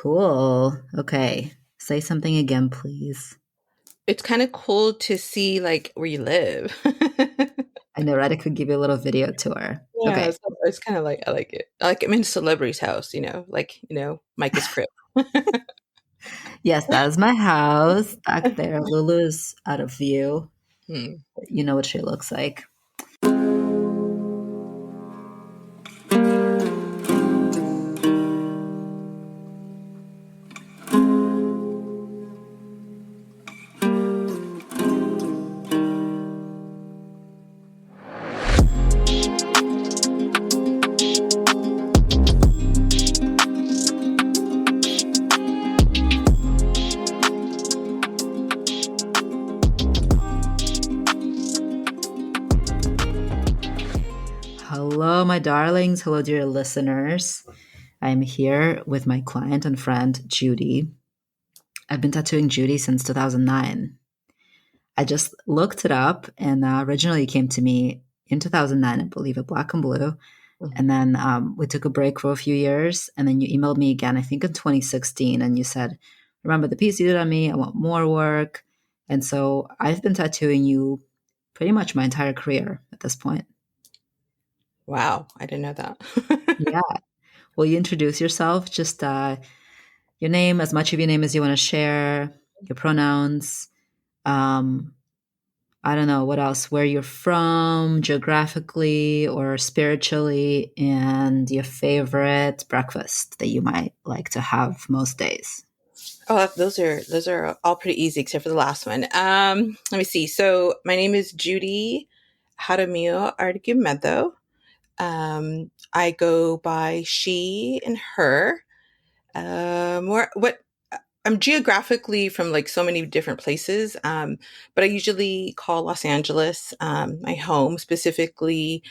Cool. Okay. Say something again, please. It's kind of cool to see like where you live. I know, right? I could give you a little video tour. Yeah, Okay. it's kind of like I like it. Like I'm in a celebrity's house, like Micah's crib. Yes, that is my house back there. Lulu is out of view. Hmm. You know what she looks like. Hello, my darlings. Hello, dear listeners. I'm here with my client and friend, Judy. I've been tattooing Judy since 2009. I just looked it up, and originally it came to me in 2009, I believe, at Black and Blue. And then we took a break for a few years, and then you emailed me again, I think in 2016, and you said, "Remember the piece you did on me? I want more work." And so I've been tattooing you pretty much my entire career at this point. Wow, I didn't know that. Yeah. Will you introduce yourself? Just your name, as much of your name as you want to share, your pronouns. Um, I don't know what else, where you're from geographically or spiritually, and your favorite breakfast that you might like to have most days. Oh, those are all pretty easy except for the last one. Let me see. So my name is Judy Jaramillo Argumedo. I go by she and her. More what I'm geographically from like so many different places, but I usually call Los Angeles my home, specifically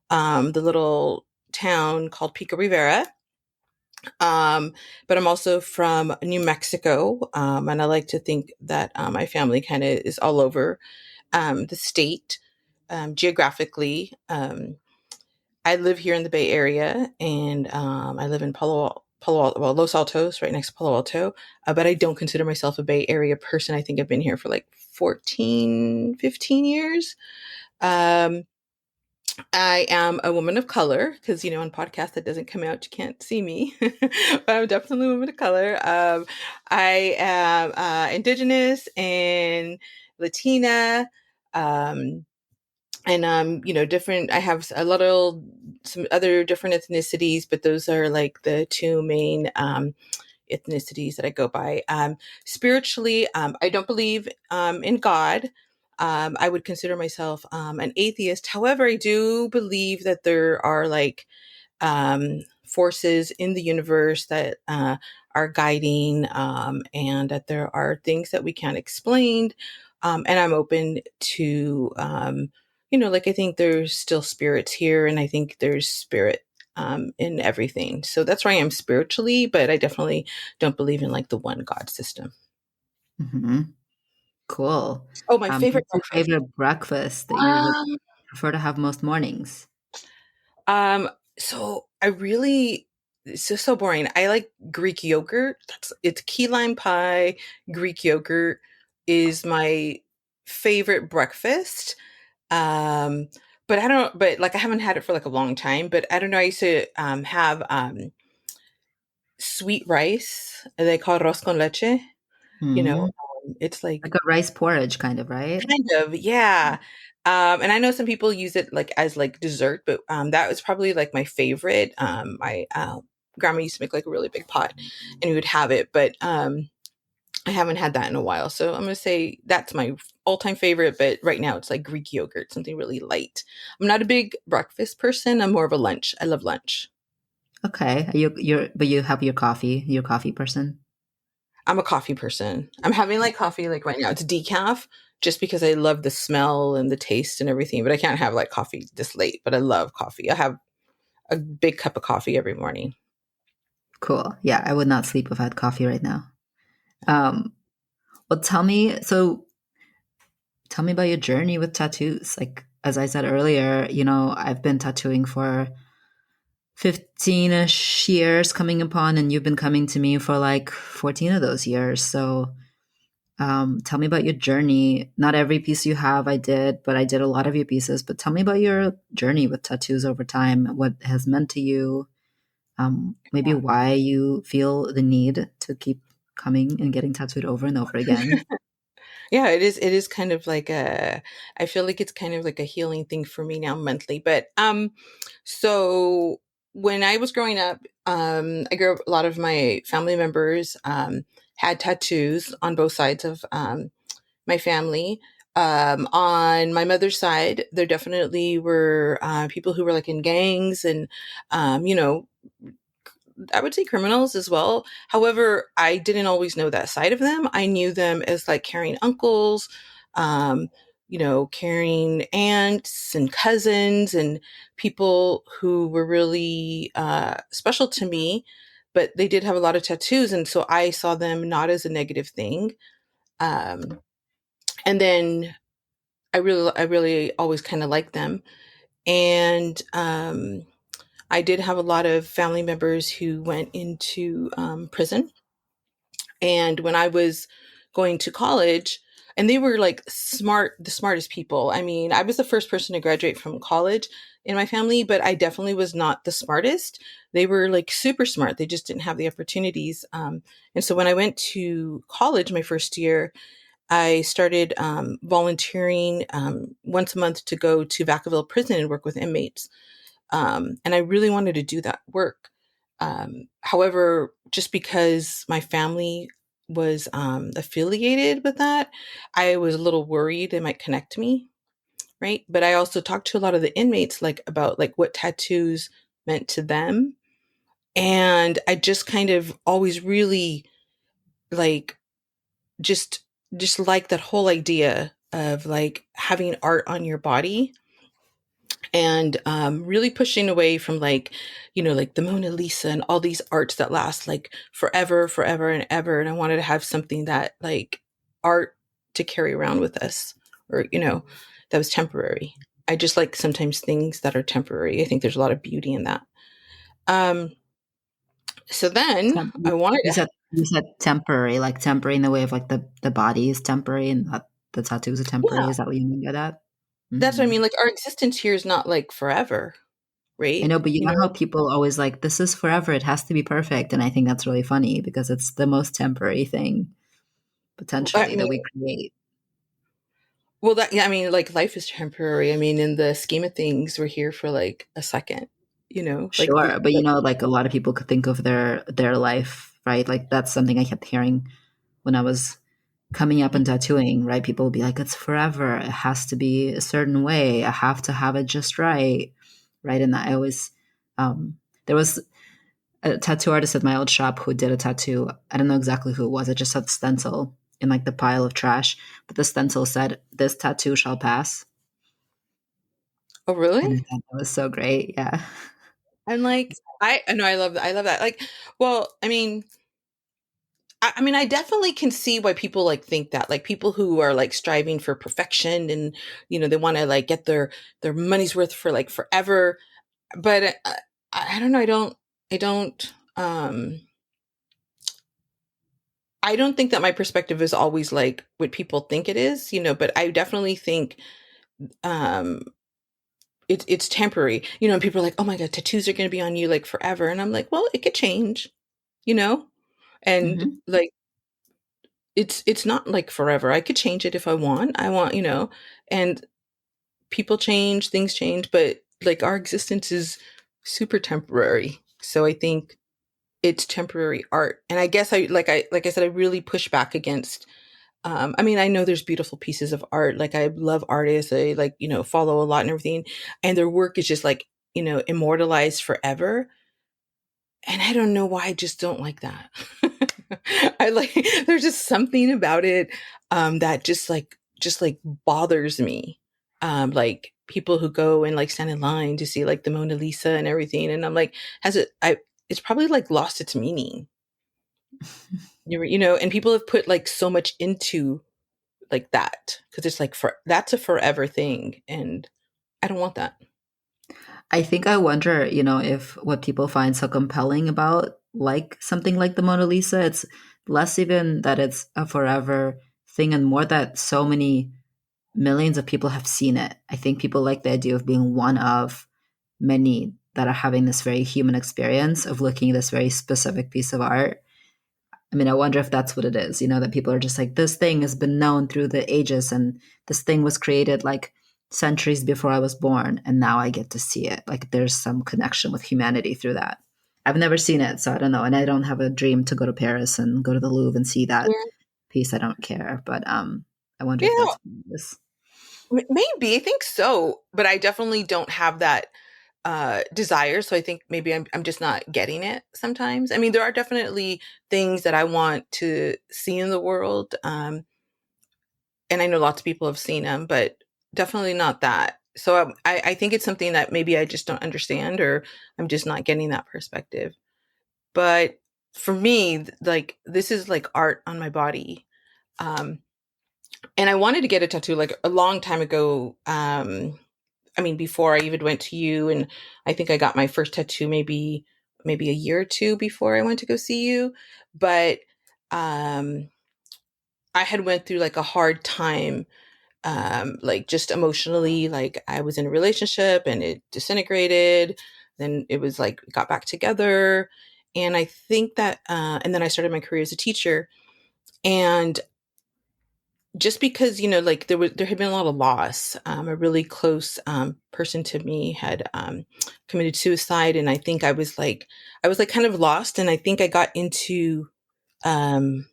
the little town called Pico Rivera. But I'm also from New Mexico, and I like to think that my family kind of is all over the state geographically. I live here in the Bay Area, and I live in well, Los Altos, right next to Palo Alto. But I don't consider myself a Bay Area person. I think I've been here for like 14, 15 years. Um, I am a woman of color because, on podcasts that doesn't come out, you can't see me, but I'm definitely a woman of color. I am indigenous and Latina. Um, and different. I have a lot of some other different ethnicities, but those are like the two main ethnicities that I go by. Spiritually, I don't believe in God. I would consider myself an atheist. However, I do believe that there are like forces in the universe that are guiding, and that there are things that we can't explain. And I'm open to, like I think there's still spirits here, and I think there's spirit in everything. So that's where I am spiritually, but I definitely don't believe in like the one God system. Hmm. Cool. Oh, my favorite What's your breakfast. favorite breakfast that you would Um, prefer to have most mornings? Um, so I really it's just so boring. I like Greek yogurt. It's key lime pie. Greek yogurt is my favorite breakfast. Um, but I don't. But like I haven't had it for like a long time. But I don't know. I used to have sweet rice. They call it arroz con leche. Hmm. It's like Like a rice porridge, kind of, right? kind of, yeah. And I know some people use it like as like dessert, but that was probably like my favorite. My grandma used to make like a really big pot, and we would have it, but I haven't had that in a while. So I'm gonna say that's my all-time favorite. But right now it's like Greek yogurt, something really light. I'm not a big breakfast person. I'm more of a lunch. I love lunch. Okay. But you have your coffee. You're a coffee person. I'm a coffee person. I'm having like coffee like right now. It's decaf just because I love the smell and the taste and everything, but I can't have like coffee this late, but I love coffee. I have a big cup of coffee every morning. Cool. Yeah, I would not sleep if I had coffee right now. Um, well, tell me about your journey with tattoos. Like, as I said earlier, I've been tattooing for 15ish years coming upon, and you've been coming to me for like 14 of those years. So tell me about your journey. Not every piece you have I did, but I did a lot of your pieces. But tell me about your journey with tattoos over time, what it has meant to you, maybe why you feel the need to keep coming and getting tattooed over and over again. Yeah, it is kind of like a, I feel like it's kind of like a healing thing for me now monthly. But so when I was growing up, I grew up, a lot of my family members had tattoos on both sides of my family. On my mother's side, there definitely were people who were like in gangs and, you know, I would say criminals as well. However, I didn't always know that side of them. I knew them as like caring uncles, um, caring aunts and cousins and people who were really special to me. But they did have a lot of tattoos, and so I saw them not as a negative thing. Um, and then I really always kind of liked them, and I did have a lot of family members who went into prison. And when I was going to college, and they were like smart, the smartest people. I mean, I was the first person to graduate from college in my family, but I definitely was not the smartest. They were like super smart. They just didn't have the opportunities. And so when I went to college my first year, I started volunteering once a month to go to Vacaville prison and work with inmates. And I really wanted to do that work. However, just because my family was affiliated with that, I was a little worried they might connect me, right? But I also talked to a lot of the inmates like about like what tattoos meant to them. And I just kind of always really like just just like that whole idea of like having art on your body and really pushing away from like like the Mona Lisa and all these arts that last like forever, forever and ever. And I wanted to have something that like art to carry around with us, or that was temporary. I just like sometimes things that are temporary. I think there's a lot of beauty in that. um so then Temp- I wanted you to, said you said temporary, like temporary in the way of like the body is temporary and that the tattoos are temporary. yeah, Is that what you mean by that? that's what I Hmm. mean, like our existence here is not like forever, I right? know, but you know how people always like, this is forever, it has to be perfect. And I think that's really funny because it's the most temporary thing I potentially mean, that we create. well, that, yeah, I mean, like life is temporary. I mean, in the scheme of things, we're here for like a second, like Sure. But you know, like a lot of people could think of their life, right? Like that's something I kept hearing when I was coming up and tattooing, right? People would be like, it's forever. It has to be a certain way. I have to have it just right. Right. And I always there was a tattoo artist at my old shop who did a tattoo. I don't know exactly who it was. I just saw the stencil in like the pile of trash, but the stencil said, "This tattoo shall pass," oh, and I really? thought that was so great. Yeah, And like, I know, I love that. Like, well, I mean, I mean, I definitely can see why people like think that, like people who are like striving for perfection and they want to like get their money's worth for like forever. But I don't know. I don't. I don't think that my perspective is always like what people think it is, but I definitely think um it's temporary, and people are like, oh my god, tattoos are going to be on you like forever, and I'm like, well, it could change, you know and hmm like it's not like forever. I could change it if I want, and people change, things change, but like our existence is super temporary. So I think it's temporary art, and I guess I said, I really push back against. I mean, I know there's beautiful pieces of art. Like I love artists. I like, follow a lot and everything. And their work is just like, immortalized forever. And I don't know why, I just don't like that. I like, there's just something about it that just like bothers me. Like people who go and like stand in line to see like the Mona Lisa and everything. And I'm like, it's probably like lost its meaning. And people have put like so much into like that, because it's like, that's a forever thing, and I don't want that. I think I wonder, if what people find so compelling about like something like the Mona Lisa, it's less even that it's a forever thing and more that so many millions of people have seen it. I think people like the idea of being one of many that are having this very human experience of looking at this very specific piece of art. I mean, I wonder if that's what it is, that people are just like, this thing has been known through the ages and this thing was created like centuries before I was born and now I get to see it. Like there's some connection with humanity through that. I've never seen it, so I don't know. And I don't have a dream to go to Paris and go to the Louvre and see that Yeah. piece. I don't care. But I wonder if Yeah, that's what it is. maybe I think so, but I definitely don't have that desire. So I think maybe I'm just not getting it sometimes. I mean, there are definitely things that I want to see in the world. And I know lots of people have seen them, but definitely not that. So I think it's something that maybe I just don't understand, or I'm just not getting that perspective. But for me, like this is like art on my body. Um, and I wanted to get a tattoo like a long time ago. I mean, before I even went to you, and I think I got my first tattoo maybe a year or two before I went to go see you. But um, I had went through like a hard time, like just emotionally. Like I was in a relationship and it disintegrated. Then it was like got back together, and I think that, and then I started my career as a teacher, and just because like there had been a lot of loss. A really close person to me had committed suicide, and I was like kind of lost, and I think I got into um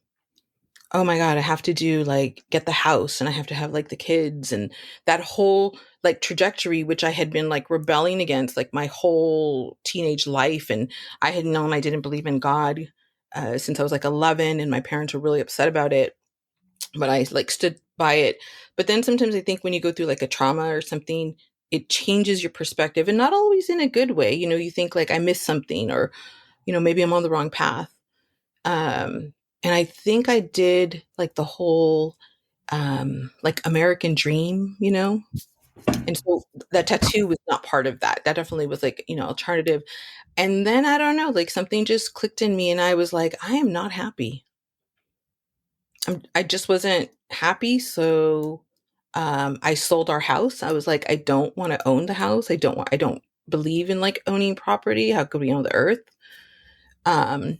oh my god, I have to do like get the house, and I have to have like the kids, and that whole like trajectory which I had been like rebelling against like my whole teenage life. And I had known I didn't believe in God since I was like 11, and my parents were really upset about it, but I like stood by it. But then sometimes I think when you go through like a trauma or something, it changes your perspective, and not always in a good way. You think like I missed something, or maybe I'm on the wrong path. And I think I did like the whole like American dream. And so that tattoo was not part of that. That definitely was like, alternative. And then I don't know, like something just clicked in me, and I was like, I am not happy. I just wasn't happy. So I sold our house. I was like, I don't want to own the house. I don't believe in like owning property. How could we own the earth? Um,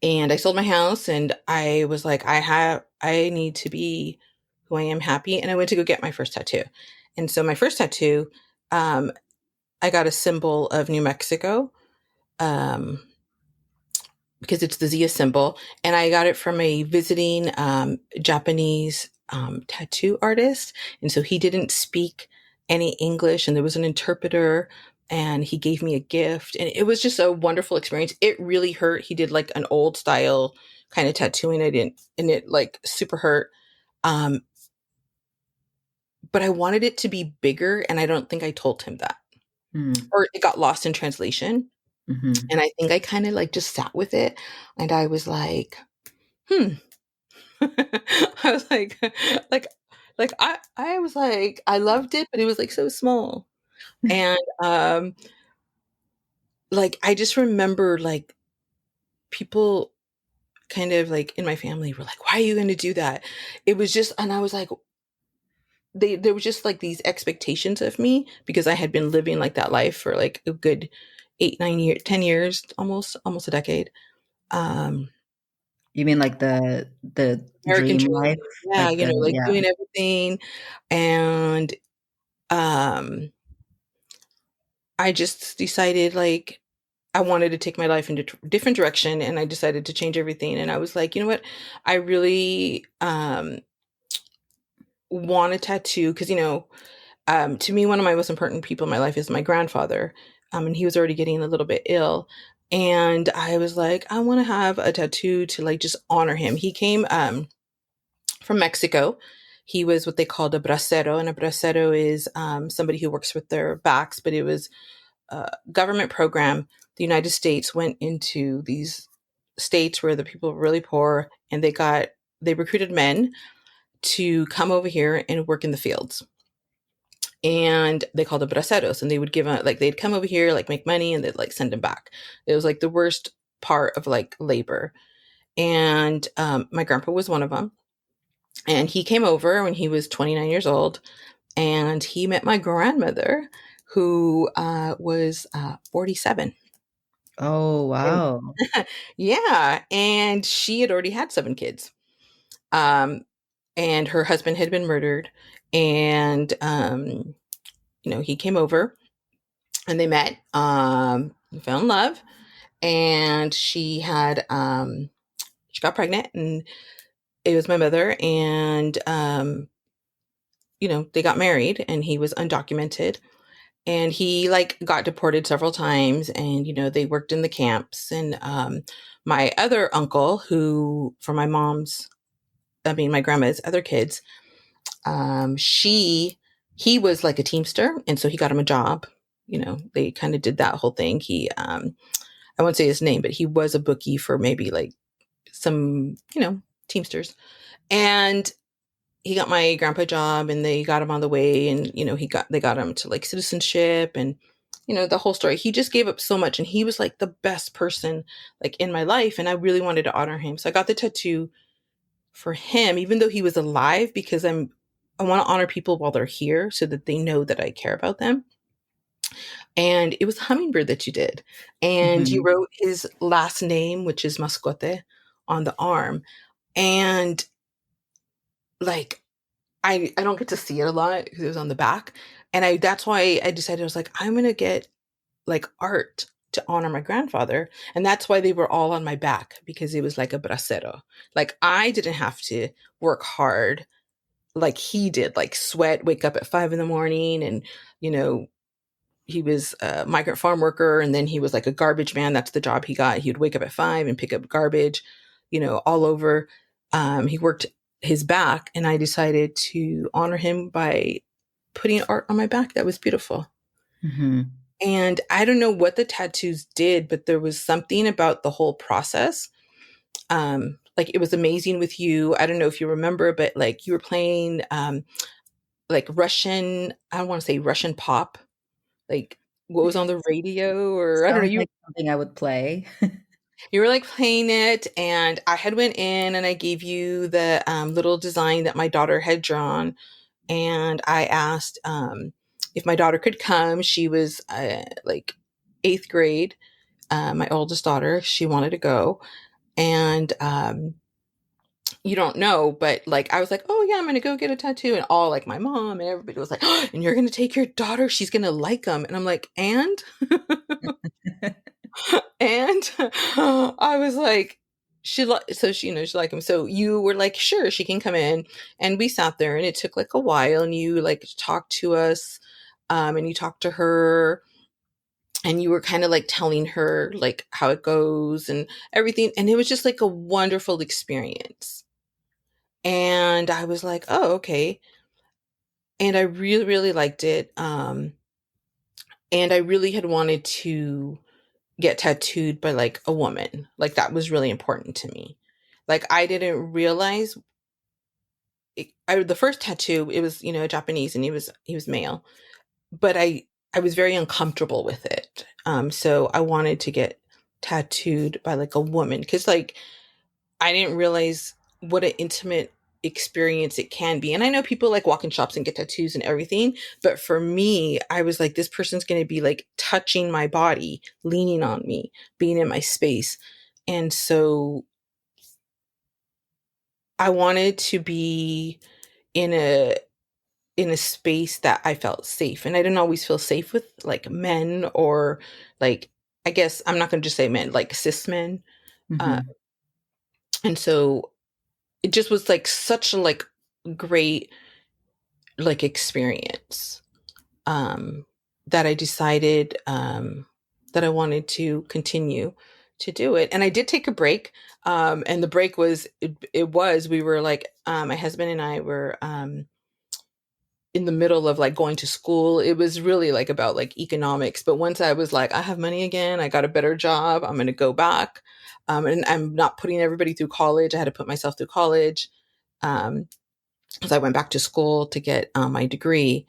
and I sold my house, and I was like, I need to be who I am, happy. And I went to go get my first tattoo. And so my first tattoo, um, I got a symbol of New Mexico. Um, because it's the Zia symbol. And I got it from a visiting Japanese tattoo artist. And so he didn't speak any English, and there was an interpreter, and he gave me a gift. And it was just a wonderful experience. It really hurt. He did like an old style kind of tattooing. I didn't, and it like super hurt. Um, but I wanted it to be bigger, and I don't think I told him that. Mm, Or it got lost in translation. hmm And I think I kind of like just sat with it, and I was like, hmm. I was like, I was like, I loved it, but it was like so small. And like I just remember like people kind of like in my family were like, why are you going to do that? It was just, and I was like, there was just like these expectations of me, because I had been living like that life for like a good 8, 9 years, 10 years, almost a decade. Um, You mean like the American dream dream, life, yeah, like the like yeah. doing everything. And um I just decided like I wanted to take my life in a different direction, and I decided to change everything. And I was like, you know what? I really want a tattoo, because to me, one of my most important people in my life is my grandfather, and he was already getting a little bit ill. And I was like, I want to have a tattoo to like just honor him. He came from Mexico. He was what they called a bracero, and a bracero is somebody who works with their backs, but it was government program. The United States went into these states where the people were really poor, and they recruited men to come over here and work in the fields. and they called them braceros, and they would give them, like, they'd come over here, like, make money, and they'd, like, send them back. It was like the worst part of, like, labor. And my grandpa was one of them, and he came over when he was 29 years old, and he met my grandmother, who was 47. Oh, And wow. yeah, and she had already had 7 kids. Um, and her husband had been murdered. And, he came over and they met, fell in love. And she got pregnant, and it was my mother. And, they got married, and he was undocumented. And he, like, got deported several times, and, they worked in the camps. And my other uncle, who, for my grandma's other kids, he was like a teamster, and so he got him a job. They kind of did that whole thing. I won't say his name, but he was a bookie for maybe like some, teamsters. And he got my grandpa a job, and they got him on the way, and they got him to, like, citizenship, and the whole story. He just gave up so much, and he was like the best person, like, in my life, and I really wanted to honor him. So I got the tattoo for him, even though he was alive, because I want to honor people while they're here, so that they know that I care about them. And it was a hummingbird that you did, and you Hmm. wrote his last name, which is Mascote, on the arm. And, like, I don't get to see it a lot because it was on the back. And that's why I decided, I was like, I'm gonna get, like, art to honor my grandfather. And that's why they were all on my back, because it was like a bracero. Like, I didn't have to work hard like he did, like sweat, wake up at 5 in the morning. And, you know, he was a migrant farm worker, and then he was like a garbage man. That's the job he got. He would wake up at 5 and pick up garbage, all over. He worked his back, and I decided to honor him by putting art on my back that was beautiful. Hmm. And I don't know what the tattoos did, but there was something about the whole process. Like, it was amazing with you. I don't know if you remember, but, like, you were playing like Russian, I don't want to say Russian pop, like what was on the radio, or I don't know, Sounds like something I would play. you were, like, playing it. And I had went in and I gave you the little design that my daughter had drawn. And I asked if my daughter could come. She was like 8th grade. My oldest daughter, she wanted to go. And you don't know, but, like, I was like, oh yeah, I'm gonna go get a tattoo. And all, like, my mom and everybody was like, oh, and you're gonna take your daughter, she's gonna like them. And I'm like, and and I was like, so she, she liked him. So you were like, sure, she can come in. And we sat there, and it took, like, a while, and you, like, talked to us, and you talked to her, and you were kind of, like, telling her, like, how it goes and everything. And it was just, like, a wonderful experience. And I was like, oh, okay. And I really, really liked it. And I really had wanted to get tattooed by, like, a woman. Like, that was really important to me. Like, I didn't realize the first tattoo, it was, Japanese, and he was male, but I was very uncomfortable with it. So I wanted to get tattooed by, like, a woman, cuz, like, I didn't realize what an intimate experience it can be. And I know people, like, walk in shops and get tattoos and everything, but for me, I was like, this person's going to be, like, touching my body, leaning on me, being in my space. And so I wanted to be in a space that I felt safe. And I didn't always feel safe with, like, men, or, like, I guess I'm not going to just say men, like cis men. Uh, Hmm. and so it just was, like, such a, like, great, like, experience, um, that I decided, that I wanted to continue to do it. And I did take a break. And the break was, we were, like, my husband and I were, in the middle of, like, going to school. It was really, like, about, like, economics. But once I was like, I have money again, I got a better job, I'm going to go back. And I'm not putting everybody through college. I had to put myself through college. Because I went back to school to get my degree.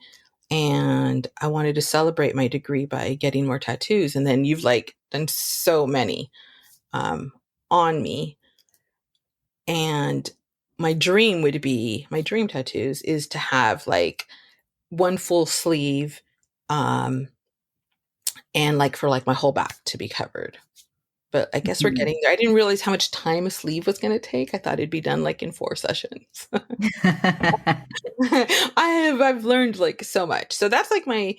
and I wanted to celebrate my degree by getting more tattoos. And then you've like done so many um, on me. And my dream tattoos is to have like one full sleeve, um, and like for like my whole back to be covered. But I guess we're Mhm. getting there. I didn't realize how much time a sleeve was going to take. I thought it'd be done like in 4 sessions. I've learned like so much. So that's like my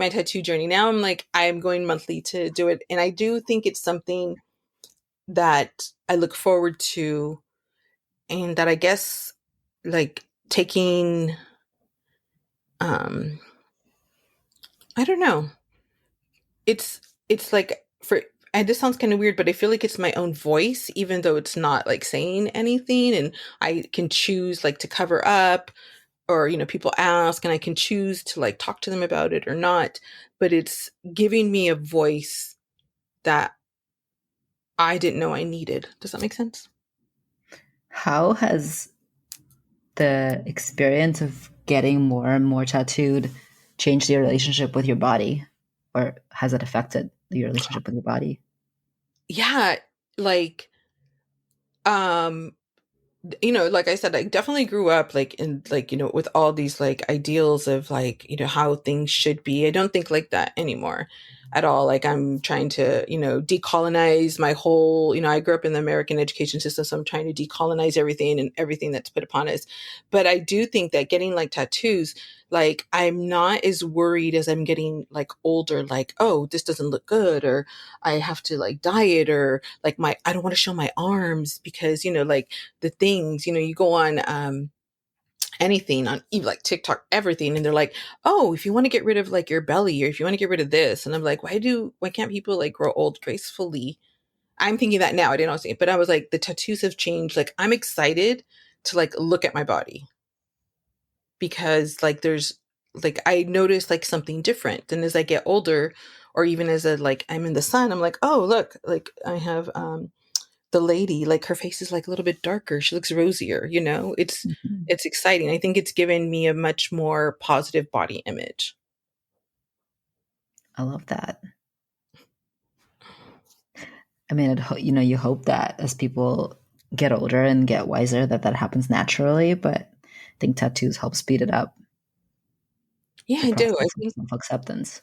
tattoo journey. Now I'm going monthly to do it, and I do think it's something that I look forward to, and that I guess like taking um I don't know. It's like for and this sounds kind of weird, but I feel like it's my own voice, even though it's not like saying anything, and I can choose like to cover up, or people ask and I can choose to like talk to them about it or not, but it's giving me a voice that I didn't know I needed. Does that make sense? How has the experience of getting more and more tattooed changed your relationship with your body? Or has it affected your relationship with your body? Yeah, like um like I said, I definitely grew up like in like with all these like ideals of like how things should be. I don't think like that anymore at all. Like I'm trying to decolonize my whole. I grew up in the American education system, so I'm trying to decolonize everything and everything that's put upon us. But I do think that getting like tattoos, like I'm not as worried as I'm getting like older, like, oh, this doesn't look good, or I have to like diet, or like my I don't want to show my arms because like the things, you go on anything on even like TikTok, everything, and they're like, oh, if you want to get rid of like your belly, or if you want to get rid of this, and I'm like, why can't people like grow old gracefully? I'm thinking that now. I didn't know it, but I was like, the tattoos have changed. Like I'm excited to like look at my body, because like there's like I notice like something different. And as I get older, or even as a like I'm in the sun, I'm like, oh look, like I have the lady, like her face is like a little bit darker. She looks rosier, Mhm. it's exciting. I think it's given me a much more positive body image. I love that. I mean, you hope that as people get older and get wiser, that that happens naturally. But I think tattoos help speed it up, Yeah, the I do. I process of think self acceptance.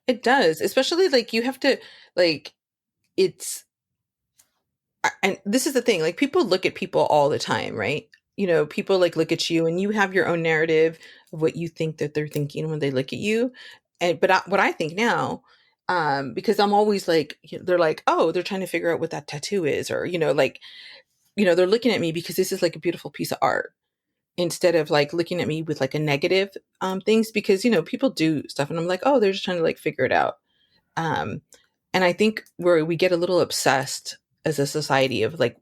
it does. Especially like you have to like it's and this is the thing, like people look at people all the time, right? People like look at you and you have your own narrative of what you think that they're thinking when they look at you. And what I think now, because I'm always like, they're like, oh, they're trying to figure out what that tattoo is, or like, they're looking at me because this is like a beautiful piece of art, instead of like looking at me with like a negative things, because people do stuff and I'm like, oh, they're just trying to like figure it out. Um, and I think where we get a little obsessed as a society of like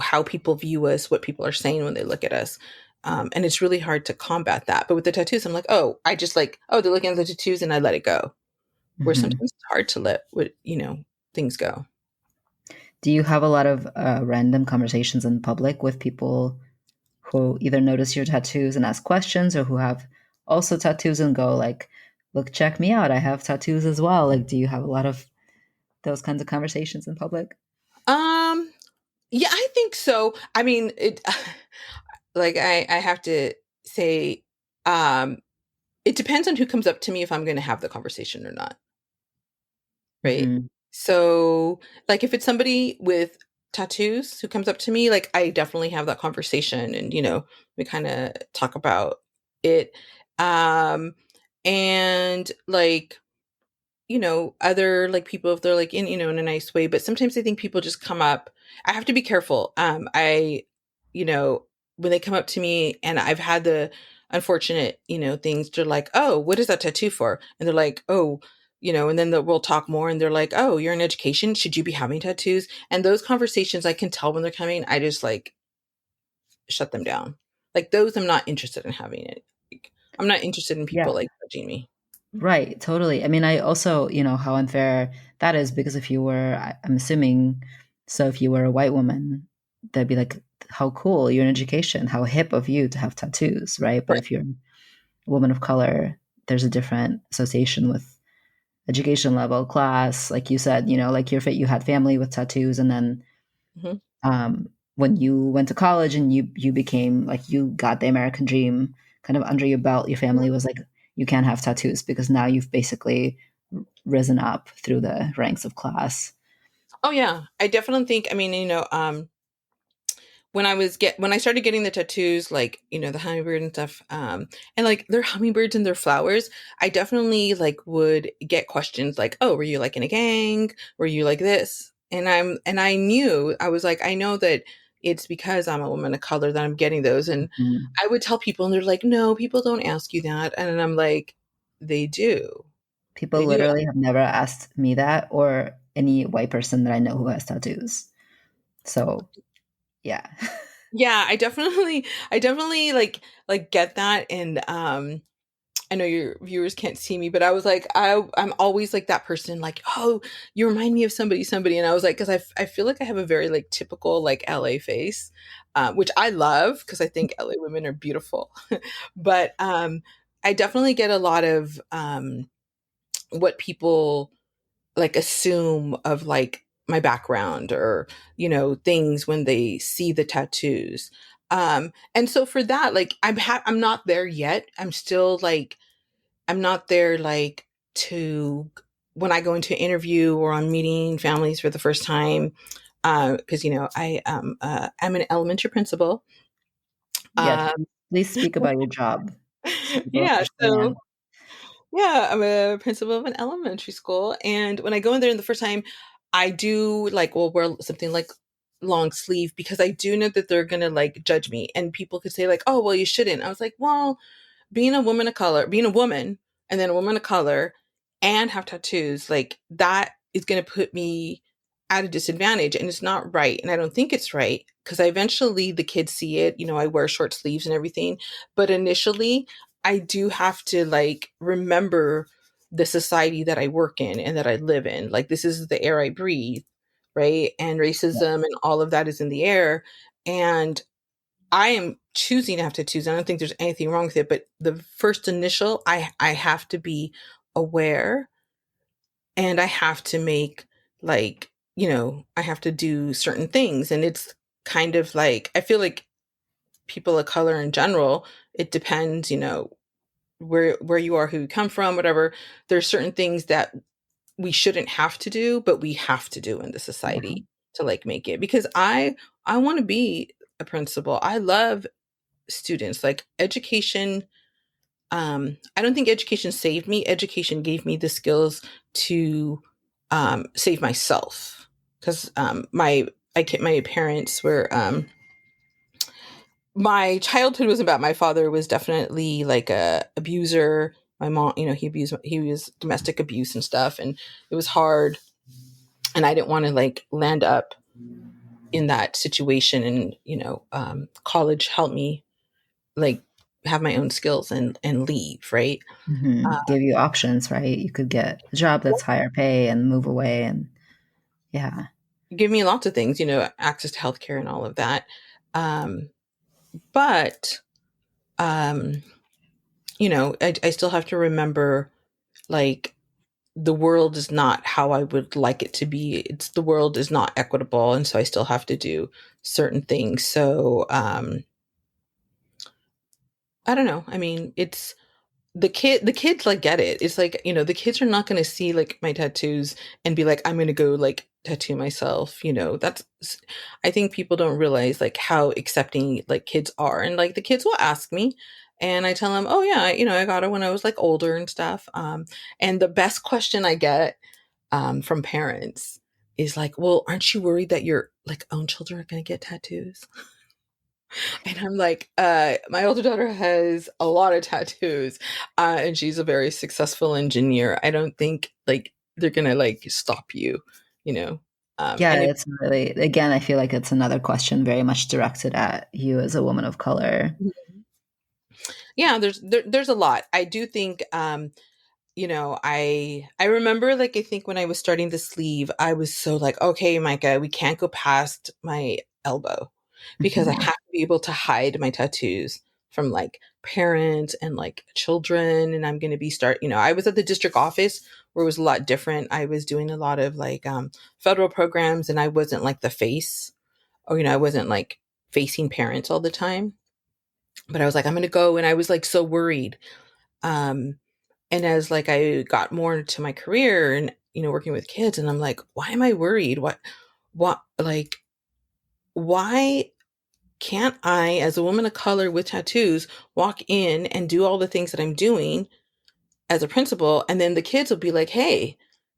how people view us, what people are saying when they look at us. And it's really hard to combat that. But with the tattoos, I'm like, oh, I just like, oh, they're looking at the tattoos and I let it go. Where Hmm. sometimes it's hard to let things go. Do you have a lot of random conversations in public with people who either notice your tattoos and ask questions, or who have also tattoos and go like, "Look, check me out! I have tattoos as well." Like, do you have a lot of those kinds of conversations in public? Um, yeah, I think so. I mean, it like I have to say, um, it depends on who comes up to me if I'm going to have the conversation or not. Right? Hmm. So, like, if it's somebody with tattoos who comes up to me, like, I definitely have that conversation and, we kind of talk about it. Um, and like, other like people, if they're like in a nice way, but sometimes I think people just come up. I have to be careful. You know, when they come up to me and I've had the unfortunate, things, they're like, oh, what is that tattoo for? And they're like, oh, and then we'll talk more and they're like, oh, you're in education. Should you be having tattoos? And those conversations, I can tell when they're coming. I just like shut them down. Like those, I'm not interested in having it. Like, I'm not interested in people Yeah, like judging me. right. Totally. I mean, I also, how unfair that is, because if you were, I'm assuming, so if you were a white woman, they'd be like, "How cool! You're in education. How hip of you to have tattoos!" Right? But Right. if you're a woman of color, there's a different association with education level, class, like you said, like you had family with tattoos, and then Mhm. when you went to college and you became like you got the American dream kind of under your belt, your family was like, you can't have tattoos because now you've basically risen up through the ranks of class. Oh yeah, I definitely think. I mean, when I started getting the tattoos, like the hummingbird and stuff, and like they're hummingbirds and they're flowers, I definitely like would get questions like, "Oh, were you like in a gang? Were you like this?" And I knew I was like, I know that it's because I'm a woman of color that I'm getting those, and Mhm. I would tell people, and they're like, "No, people don't ask you that," and I'm like, "They do, People they do." literally have never asked me that or any white person that I know who has tattoos. So yeah. Yeah, I definitely like get that, and I know your viewers can't see me, but I was like, I'm always like that person, like, oh, you remind me of somebody, and I was like, because I feel like I have a very like typical like LA face, which I love because I think LA women are beautiful, but I definitely get a lot of what people like assume of like my background or things when they see the tattoos. And so for that, like I'm not there yet. I'm not there like to when I go into an interview or I'm meeting families for the first time, because I'm an elementary principal. Yeah, um please speak about your job so people yeah, so understand. yeah, I'm a principal of an elementary school, and when I go in there the first time, I do like will wear something like long sleeve because I do know that they're gonna like judge me, and people could say like, "Oh, well, you shouldn't." I was like, "Well, being a woman of color, being a woman, and then a woman of color, and have tattoos, like that is going to put me at a disadvantage, and it's not right, and I don't think it's right because I eventually the kids see it. I wear short sleeves and everything, but initially, I do have to like remember the society that I work in and that I live in. Like this is the air I breathe, right? And Yeah. racism and all of that is in the air, and I am choosing to have tattoos. I don't think there's anything wrong with it, but the first initial, I have to be aware, and I have to make like I have to do certain things, and it's kind of like I feel like people of color in general. It depends, where you are, who you come from, whatever. There's certain things that we shouldn't have to do, but we have to do in the Yeah. society to like make it because I want to be a principal. I love students like education. I don't think education saved me. Education gave me the skills to save myself because my parents were my childhood was about my father was definitely like a abuser. My mom, he was domestic abuse and stuff, and it was hard, and I didn't want to like land up in that situation, and college helped me like have my own skills and leave, right? Give you options, right? You could get a job that's higher pay and move away, and yeah. Give me lots of things, access to healthcare and all of that. Um, but um, I still have to remember like the world is not how I would like it to be. It's the world is not equitable, and so I still have to do certain things. So I don't know. I mean, it's the kids like get it. It's like, the kids are not going to see like my tattoos and be like, I'm going to go like tattoo myself. That's, I think people don't realize like how accepting like kids are. And like the kids will ask me and I tell them, oh yeah, I got it when I was like older and stuff. And the best question I get from parents is like, well, aren't you worried that your like own children are going to get tattoos? And I'm like, my older daughter has a lot of tattoos, and she's a very successful engineer. I don't think like they're gonna like stop you, you know. Yeah, And if it's really, again, I feel like it's another question very much directed at you as a woman of color. yeah, there's a lot. I do think, I remember like I think when I was starting the sleeve, I was so like, okay, Micah, we can't go past my elbow because I Mhm. have to be able to hide my tattoos from like parents and like children, and I'm going to be I was at the district office where it was a lot different. I was doing a lot of like federal programs, and I wasn't like the face, or I wasn't like facing parents all the time. But I was like, I'm going to go, and I was like so worried. um and as like I got more into my career and working with kids, and I'm like, why am I worried? What like why can't I, as a woman of color with tattoos, walk in and do all the things that I'm doing as a principal, and then the kids will be like, hey,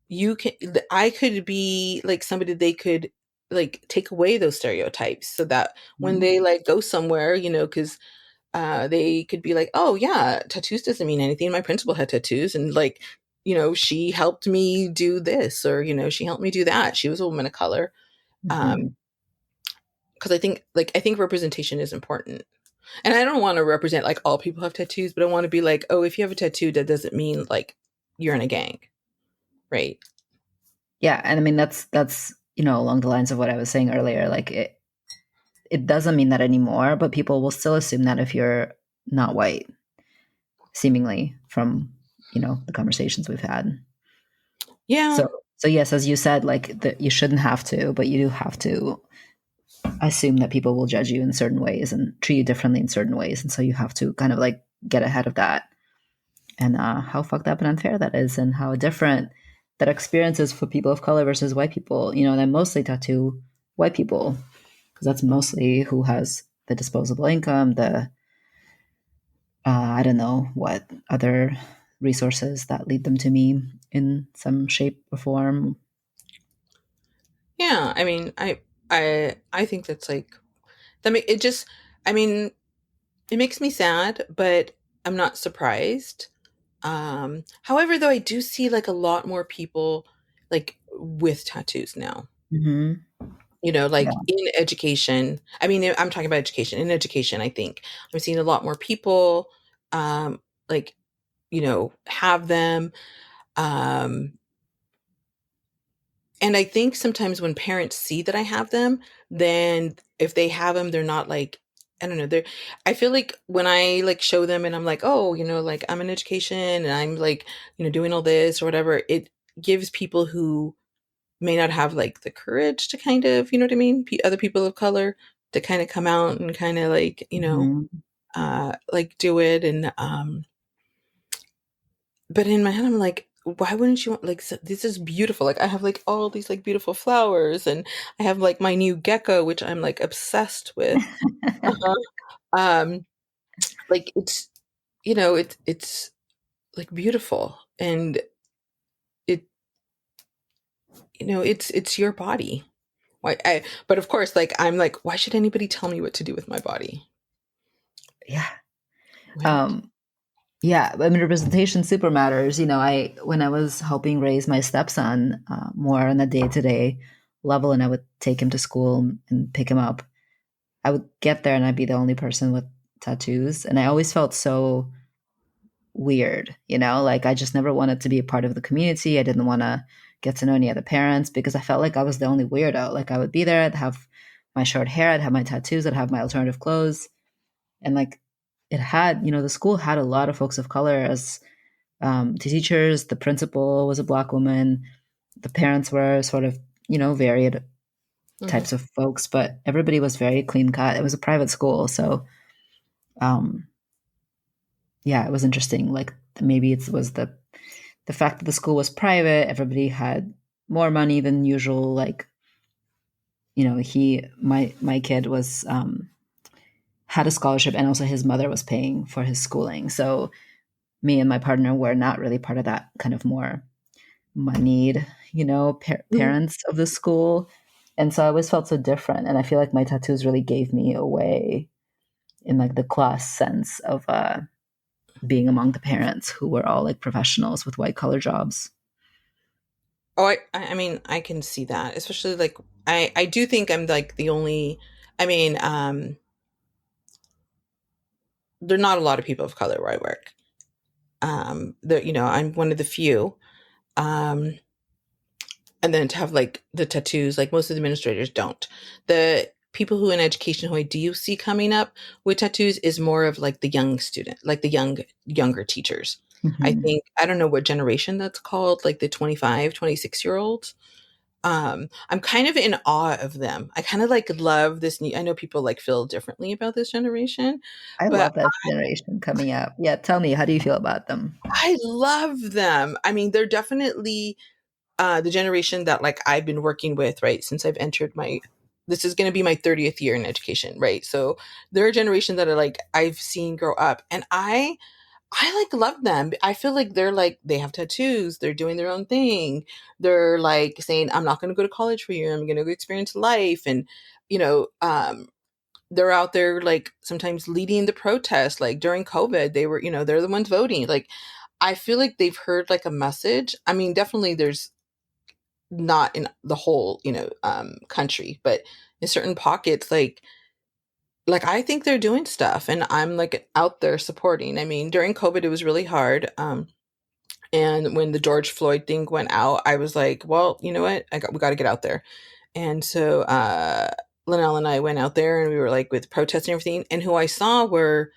you can I could be like somebody they could like take away those stereotypes, so that when Mhm. they like go somewhere, because they could be like, oh yeah, tattoos doesn't mean anything. My principal had tattoos, and like, she helped me do this, or she helped me do that. She was a woman of color. um Mhm. because I think representation is important. And I don't want to represent like all people have tattoos, but I want to be like, oh, if you have a tattoo, that doesn't mean like you're in a gang, right? Yeah, and I mean that's along the lines of what I was saying earlier. Like it doesn't mean that anymore, but people will still assume that if you're not white, seemingly from the conversations we've had. Yeah. So yes, as you said, like you shouldn't have to, but you do have to assume that people will judge you in certain ways and treat you differently in certain ways, and so you have to kind of like get ahead of that. And how fucked up and unfair that is, and how different that experience is for people of color versus white people. And I mostly tattoo white people because that's mostly who has the disposable income, the I don't know what other resources that lead them to me in some shape or form. Yeah, I mean, I think that's like that make it just I mean, it makes me sad, but I'm not surprised. However, though, I do see like a lot more people like with tattoos now. Hmm. Like Yeah. in education. I mean, I'm talking about education. In education, I think I'm seeing a lot more people like, have them. Um and I think sometimes when parents see that I have them, then if they have them, they're not like, I don't know, I feel like when I like show them and I'm like, oh, like I'm in education and I'm like, doing all this or whatever, it gives people who may not have like the courage to kind of, you know what I mean? Other people of color to kind of come out and kind of like, Hmm. like do it. And, but in my head, I'm like, why wouldn't you want like this is beautiful. Like I have like all these like beautiful flowers, and I have like my new gecko, which I'm like obsessed with. Uh-huh. Um, like it's like beautiful, and it it's your body. But of course, like I'm like, why should anybody tell me what to do with my body? Yeah. Right. Um, yeah. I mean, representation super matters. When I was helping raise my stepson more on a day to day level, and I would take him to school and pick him up, I would get there and I'd be the only person with tattoos. And I always felt so weird, like I just never wanted to be a part of the community. I didn't want to get to know any other parents because I felt like I was the only weirdo. Like I would be there, I'd have my short hair, I'd have my tattoos, I'd have my alternative clothes. And like it had, the school had a lot of folks of color as the teachers. The principal was a Black woman. The parents were sort of, varied Hmm. types of folks, but everybody was very clean cut. It was a private school. So, um, yeah, it was interesting. Like maybe it was the fact that the school was private, everybody had more money than usual. Like, my kid was, had a scholarship, and also his mother was paying for his schooling. So me and my partner were not really part of that kind of more moneyed, parents of the school. And so I always felt so different. And I feel like my tattoos really gave me away in like the class sense of being among the parents who were all like professionals with white collar jobs. Oh, I mean, I can see that, especially like I do think I'm like the only. I mean, there are not a lot of people of color where I work. I'm one of the few. And then to have like the tattoos, like most of the administrators don't. The people who in education who I do see coming up with tattoos is more of like the young student, like the younger teachers. I Hmm. think I don't know what generation that's called, like the 25, 26 year olds. I'm kind of in awe of them. I kind of like love this new, I know people like feel differently about this generation, I but love that generation coming up. Yeah, tell me, how do you feel about them? I love them. I mean, they're definitely the generation that like I've been working with, right, since I've entered my this is going to be my 30th year in education, right? So they're a generation that are like I've seen grow up, and I like love them. I feel like they're like they have tattoos, they're doing their own thing. They're like saying I'm not going to go to college for you. I'm going to go experience life, and you know, they're out there like sometimes leading the protest, like during COVID they were, they're the ones voting. Like I feel like they've heard like a message. I mean, definitely there's not in the whole, country, but in certain pockets, like I think they're doing stuff, and I'm like out there supporting. I mean, during COVID, it was really hard. And when the George Floyd thing went out, I was like, well, you know what? We got to get out there. And so Linnell and I went out there, and we were like with protests and everything. And who I saw were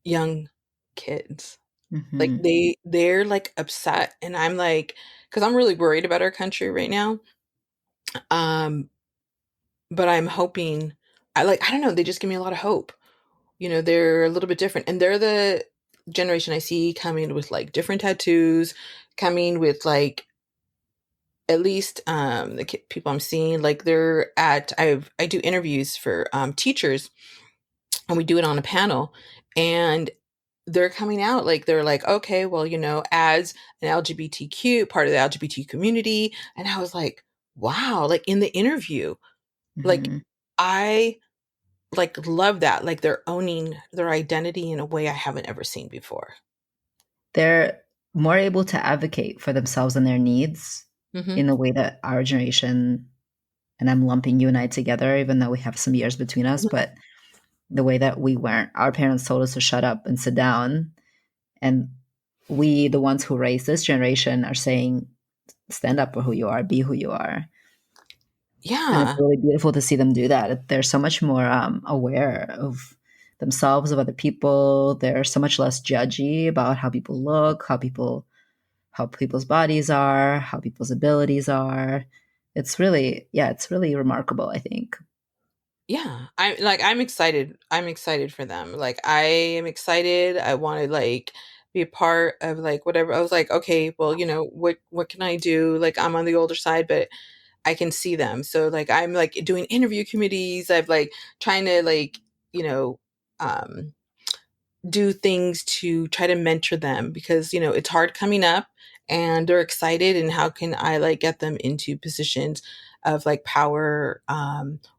young kids. Like Hmm. they're like upset, and I'm like, because I'm really worried about our country right now. Um, but I'm hoping I don't know, they just give me a lot of hope. They're a little bit different, and they're the generation I see coming with like different tattoos, coming with like at least the people I'm seeing, like I do interviews for teachers, and we do it on a panel, and they're coming out like they're like, okay, well, as an LGBTQ part of the LGBT community. And I was like, wow, like in the interview, like Hmm. I like love that, like they're owning their identity in a way I haven't ever seen before. They're more able to advocate for themselves and their needs Hmm. in a way that our generation, and I'm lumping you and I together, even though we have some years between us, but the way that we weren't, our parents told us to shut up and sit down. And we, the ones who raised this generation, are saying, stand up for who you are, be who you are. And it's Yeah. really beautiful to see them do that. They're so much more aware of themselves, of other people. They're so much less judgy about how people look, how people's bodies are, how people's abilities are. It's really, yeah, it's really remarkable, I think. Yeah, I'm excited. I'm excited for them. Like I am excited. I want to like be a part of like whatever. I was like, okay, well, what can I do? Like I'm on the older side, but I can see them. So like I'm like doing interview committees. I've like trying to like, you know, um do things to try to mentor them, because it's hard coming up, and they're excited, and how can I like get them into positions of like power,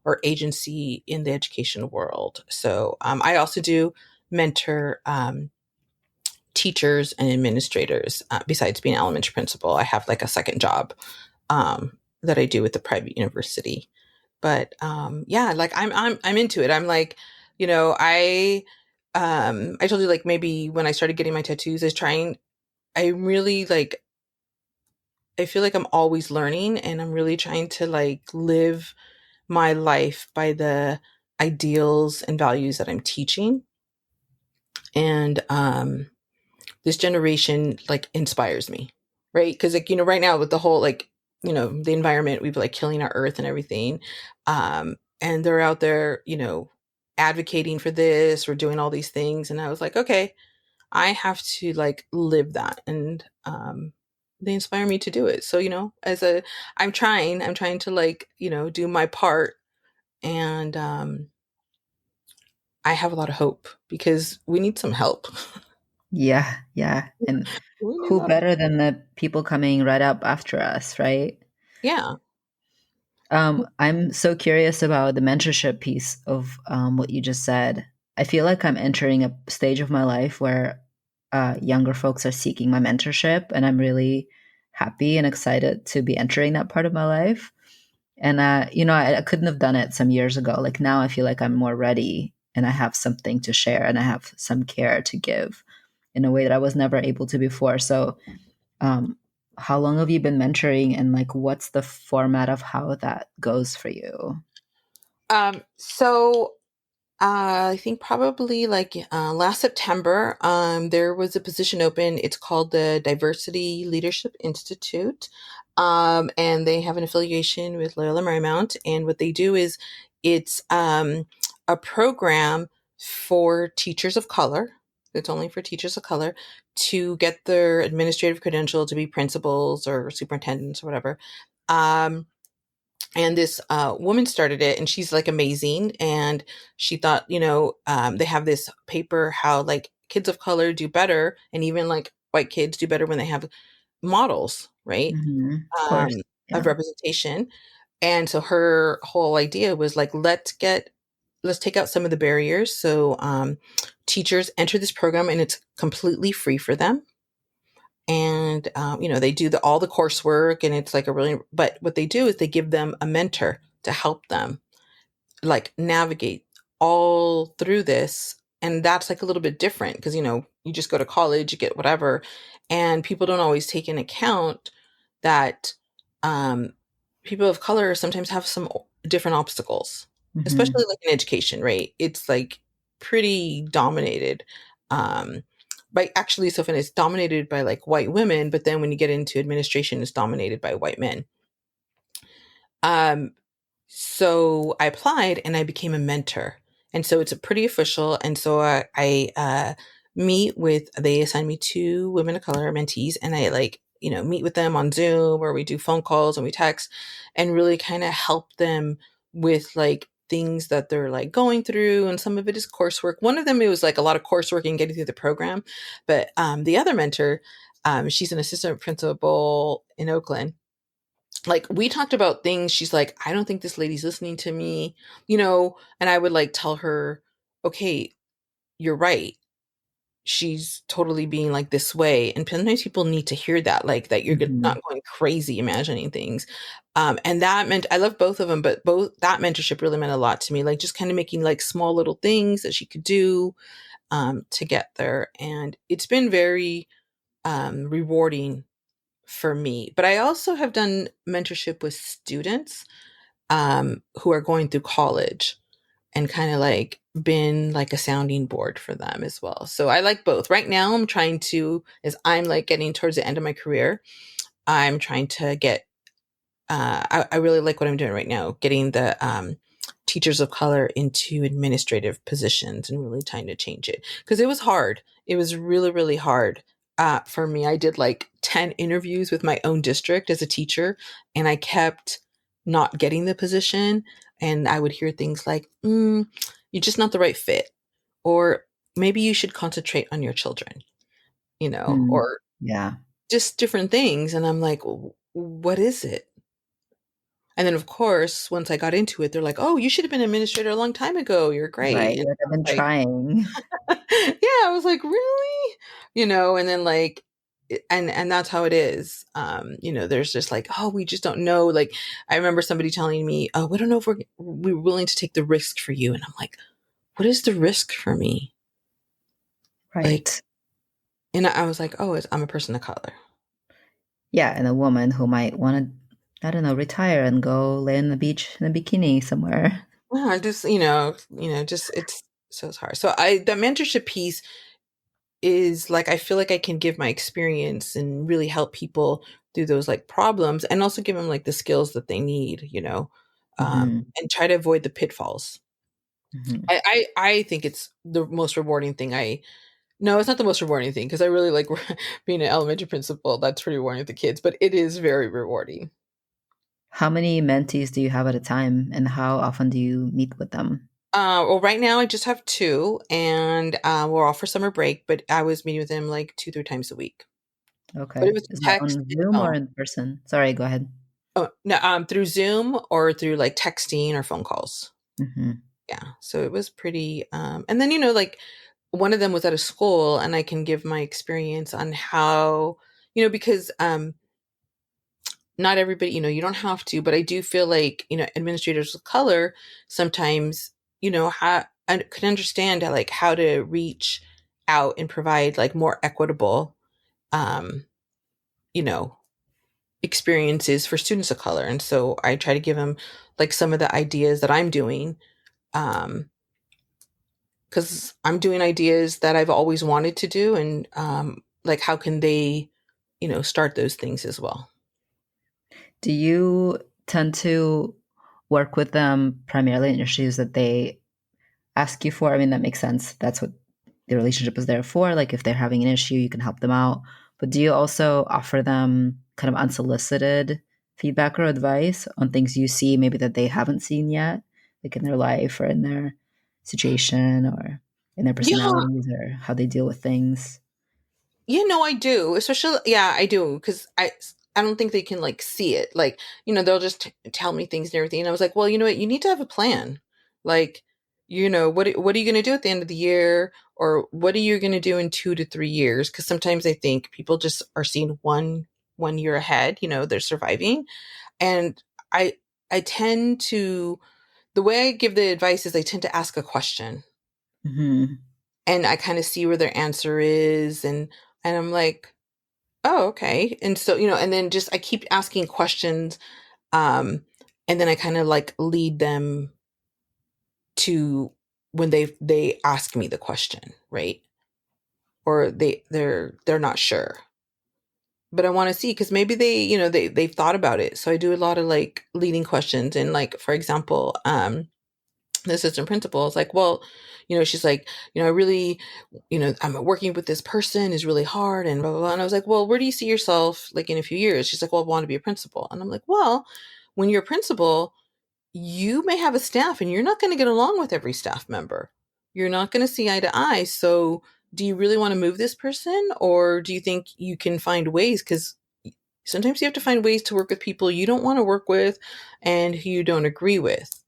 or agency in the educational world. So I also do mentor teachers and administrators. Besides being an elementary principal, I have like a second job that I do with the private university. But yeah, like I'm into it. I'm like, I told you like maybe when I started getting my tattoos, I really like I feel like I'm always learning, and I'm really trying to like live my life by the ideals and values that I'm teaching. And this generation like inspires me, right? Because like right now with the whole like the environment, we've like killing our earth and everything, and they're out there advocating for this or doing all these things, and I was like, okay, I have to like live that, and they inspire me to do it. So I'm trying to like do my part, and I have a lot of hope because we need some help. Yeah, yeah. And We need a who lot of better than the people coming right up after us, right? Yeah. I'm so curious about the mentorship piece of what you just said. I feel like I'm entering a stage of my life where younger folks are seeking my mentorship, and I'm really happy and excited to be entering that part of my life. And I couldn't have done it some years ago. Like now, I feel like I'm more ready, and I have something to share, and I have some care to give in a way that I was never able to before. So um, how long have you been mentoring, and like what's the format of how that goes for you? So I think probably like last September, there was a position open. It's called the Diversity Leadership Institute, and they have an affiliation with Loyola Marymount. And what they do is it's a program for teachers of color. It's only for teachers of color to get their administrative credential to be principals or superintendents or whatever. Um, and this woman started it, and she's like amazing, and she thought, they have this paper how like kids of color do better, and even like white kids do better when they have models, right? Of um, course. of Yeah. representation. And so her whole idea was like, let's take out some of the barriers. So teachers enter this program, and it's completely free for them. And they do all the coursework, and it's like a really, but what they do is they give them a mentor to help them like navigate all through this. And that's like a little bit different because you just go to college, you get whatever, and people don't always take in account that um people of color sometimes have some different obstacles, especially Hmm. like in education, right? It's like pretty dominated um by, actually, so often it's dominated by like white women, but then when you get into administration, it's dominated by white men. um so I applied, and I became a mentor. And so it's a pretty official. And so I meet with, they assign me two women of color mentees, and I like, meet with them on Zoom, or we do phone calls and we text, and really kind of help them with like things that they're like going through. And some of it is coursework. One of them, it was like a lot of coursework and getting through the program. But the other mentor, she's an assistant principal in Oakland. Like we talked about things, she's like, I don't think this lady's listening to me, and I would like tell her, okay, you're right, she's totally being like this way. And sometimes people need to hear that, like that you're Hmm. not going crazy imagining things. And that meant, I love both of them, but both, that mentorship really meant a lot to me, like just kind of making like small little things that she could do to get there. And it's been very rewarding for me. But I also have done mentorship with students who are going through college, and kind of like been like a sounding board for them as well. So I like both. Right now, I'm trying to, as I'm like getting towards the end of my career, I'm trying to get I really like what I'm doing right now, getting the teachers of color into administrative positions and really trying to change it. Because it was hard. It was really, really hard for me. I did like 10 interviews with my own district as a teacher, and I kept not getting the position. And I would hear things like, you're just not the right fit. Or maybe you should concentrate on your children, Mm. or Yeah. just different things. And I'm like, what is it? And then, of course, once I got into it, they're like, "Oh, you should have been an administrator a long time ago. You're Right. great." And Like, I I've was been like, trying. yeah, I was like, "Really?" And then like, and that's how it is. There's just like, "Oh, we just don't know." Like, I remember somebody telling me, "Oh, we don't know if we're willing to take the risk for you." And I'm like, "What is the risk for me?" Like, Right. and I was like, "Oh, I'm a person of color." Yeah. And a woman who might want to, I don't know, retire and go lay on the beach in a bikini somewhere. Yeah, I just, just it's so it's hard. So the mentorship piece is like, I feel like I can give my experience and really help people through those like problems, and also give them like the skills that they need, Hmm. and try to avoid the pitfalls. Hmm. I think it's the most rewarding thing. No, it's not the most rewarding thing, because I really like being an elementary principal. That's pretty rewarding with the kids, but it is very rewarding. How many mentees do you have at a time, and how often do you meet with them? Well, right now I just have two, and we're off for summer break. But I was meeting with them like 2, 3 times a week. But it Okay. was Is that text on and Zoom or phone. in person? Sorry, go ahead. Oh, no, through Zoom or through like texting or phone calls. Hmm. Yeah. So it was pretty, and then, like one of them was at a school, and I can give my experience on how, because, not everybody, you don't have to, but I do feel like, administrators of color sometimes, I can understand like how to reach out and provide like more equitable, um, you know, experiences for students of color. And so I try to give them like some of the ideas that I'm doing, um, because I'm doing ideas that I've always wanted to do, and like how can they, start those things as well. Do you tend to work with them primarily in issues that they ask you for? I mean, that makes sense. That's what the relationship is there for. Like, if they're having an issue, you can help them out. But do you also offer them kind of unsolicited feedback or advice on things you see maybe that they haven't seen yet, like in their life or in their situation or in their Yeah, personalities or how they deal with things? I do. Especially, yeah, I do because I don't think they can like see it. Like, they'll just tell me things and everything, and I was like, well, you know what? You need to have a plan. Like, what are you going to do at the end of the year, or what are you going to do in 2 to 3 years? Because sometimes I think people just are seeing one year ahead. They're surviving, and I I tend to the way I give the advice is I tend to ask a question, Hmm. and I kind of see where their answer is, and I'm like, oh, okay. And so, and then just I keep asking questions, um, and then I kind of like lead them to when they ask me the question, right? Or they're not sure. But I want to see because maybe they've thought about it. So I do a lot of like leading questions, and like for example, the assistant principal is like, well, she's like, I really, I'm working with this person is really hard and blah, blah, blah. And I was like, well, where do you see yourself like in a few years? She's like, well, I want to be a principal. And I'm like, well, when you're a principal, you may have a staff and you're not going to get along with every staff member. You're not going to see eye to eye. So do you really want to move this person, or do you think you can find ways? Because sometimes you have to find ways to work with people you don't want to work with and who you don't agree with.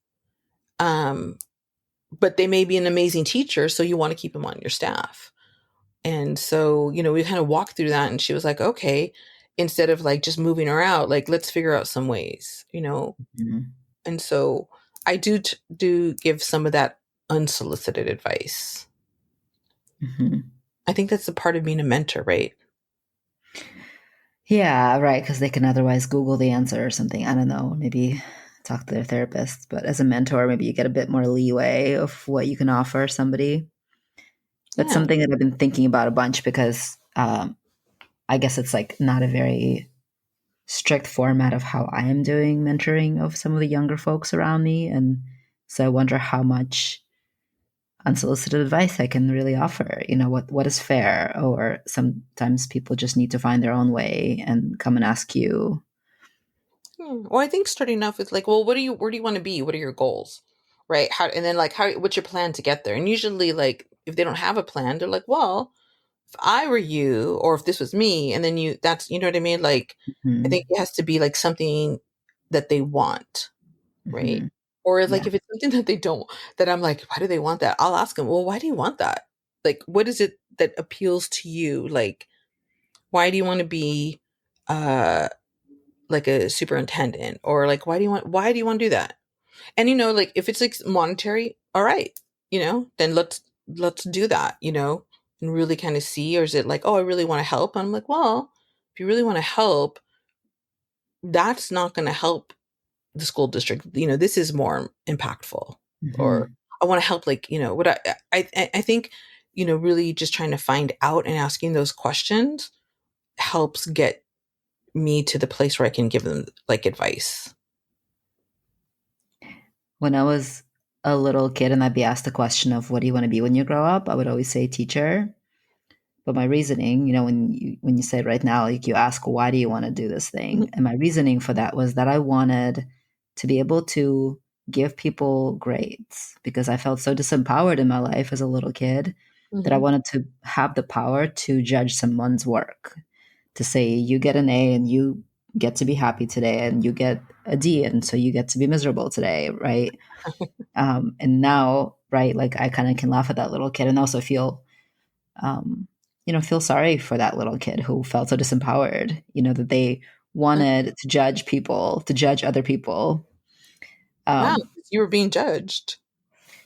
Um, but they may be an amazing teacher, so you want to keep them on your staff. And so, we kind of walked through that, and she was like, okay, instead of like just moving her out, like let's figure out some ways. Hmm. And so I do give some of that unsolicited advice. Hmm. I think that's a part of being a mentor, right? Yeah, right. Because they can otherwise Google the answer or something. I don't know. Maybe talk to their therapist. But as a mentor, maybe you get a bit more leeway of what you can offer somebody. That's Yeah. something that I've been thinking about a bunch because I guess it's like not a very strict format of how I am doing mentoring of some of the younger folks around me. And so I wonder how much unsolicited advice I can really offer. What is fair? Or sometimes people just need to find their own way and come and ask you. Well, I think starting off with like, well, where do you want to be? What are your goals? Right? And then like, what's your plan to get there? And usually like, if they don't have a plan, they're like, well, if I were you, or if this was me, and then you know what I mean? Like, I think Hmm. it has to be like something that they want, right? Hmm. Or like Yeah. if it's something that they don't, that I'm like, why do they want that? I'll ask them, well, why do you want that? Like, what is it that appeals to you? Like, why do you want to be, uh, like a superintendent? Or like, why do you want to do that? And like if it's like monetary, all right, then let's do that, and really kind of see. Or is it like, oh, I really want to help? And I'm like, well, if you really want to help, that's not going to help the school district. This is more impactful. Or Hmm. I want to help, like, what I think, really just trying to find out and asking those questions helps get me to the place where I can give them like advice. When I was a little kid and I'd be asked the question of what do you want to be when you grow up, I would always say teacher. But my reasoning, when you say right now, like you ask, why do you want to do this thing? And my reasoning for that was that I wanted to be able to give people grades because I felt so disempowered in my life as a little kid that I Hmm. wanted to have the power to judge someone's work, to say, you get an A and you get to be happy today, and you get a D, and so you get to be miserable today, right? And now, right, like I kind of can laugh at that little kid and also um, feel sorry for that little kid who felt so disempowered, that they wanted to judge people, to judge other people, Wow, um, you were being judged.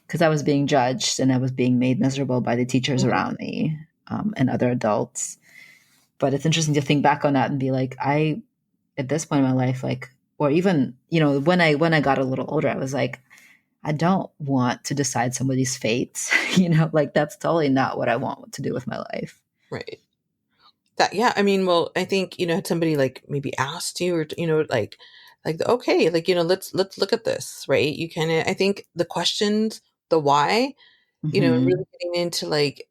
because I was being judged and I was being made miserable by the teachers Mhm. around me, and other adults. But it's interesting to think back on that and be like, I at this point in my life, like, or even, when I got a little older, I was like, I don't want to decide somebody's fates. Like that's totally not what I want to do with my life. Right. That, yeah, I mean, well, I think, had somebody like maybe asked you or, okay, like, let's look at this, right? You kind of, I think the questions, the why, and Hmm. really getting into like,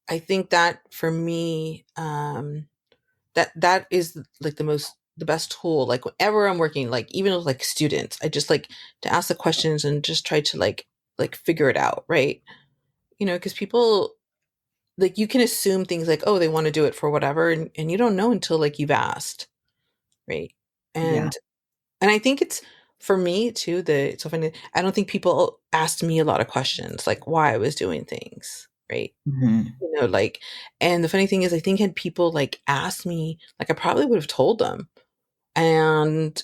I think that for me, that is like the best tool. Like whenever I'm working, like even with like students, I just like to ask the questions and just try to like figure it out, right? Because people, like, you can assume things like, oh, they want to do it for whatever, and you don't know until like you've asked, right? Yeah. And I think it's, for me too, it's so funny, I don't think people asked me a lot of questions like why I was doing things, right? Hmm. Like, and the funny thing is, I think had people like asked me, like I probably would have told them. And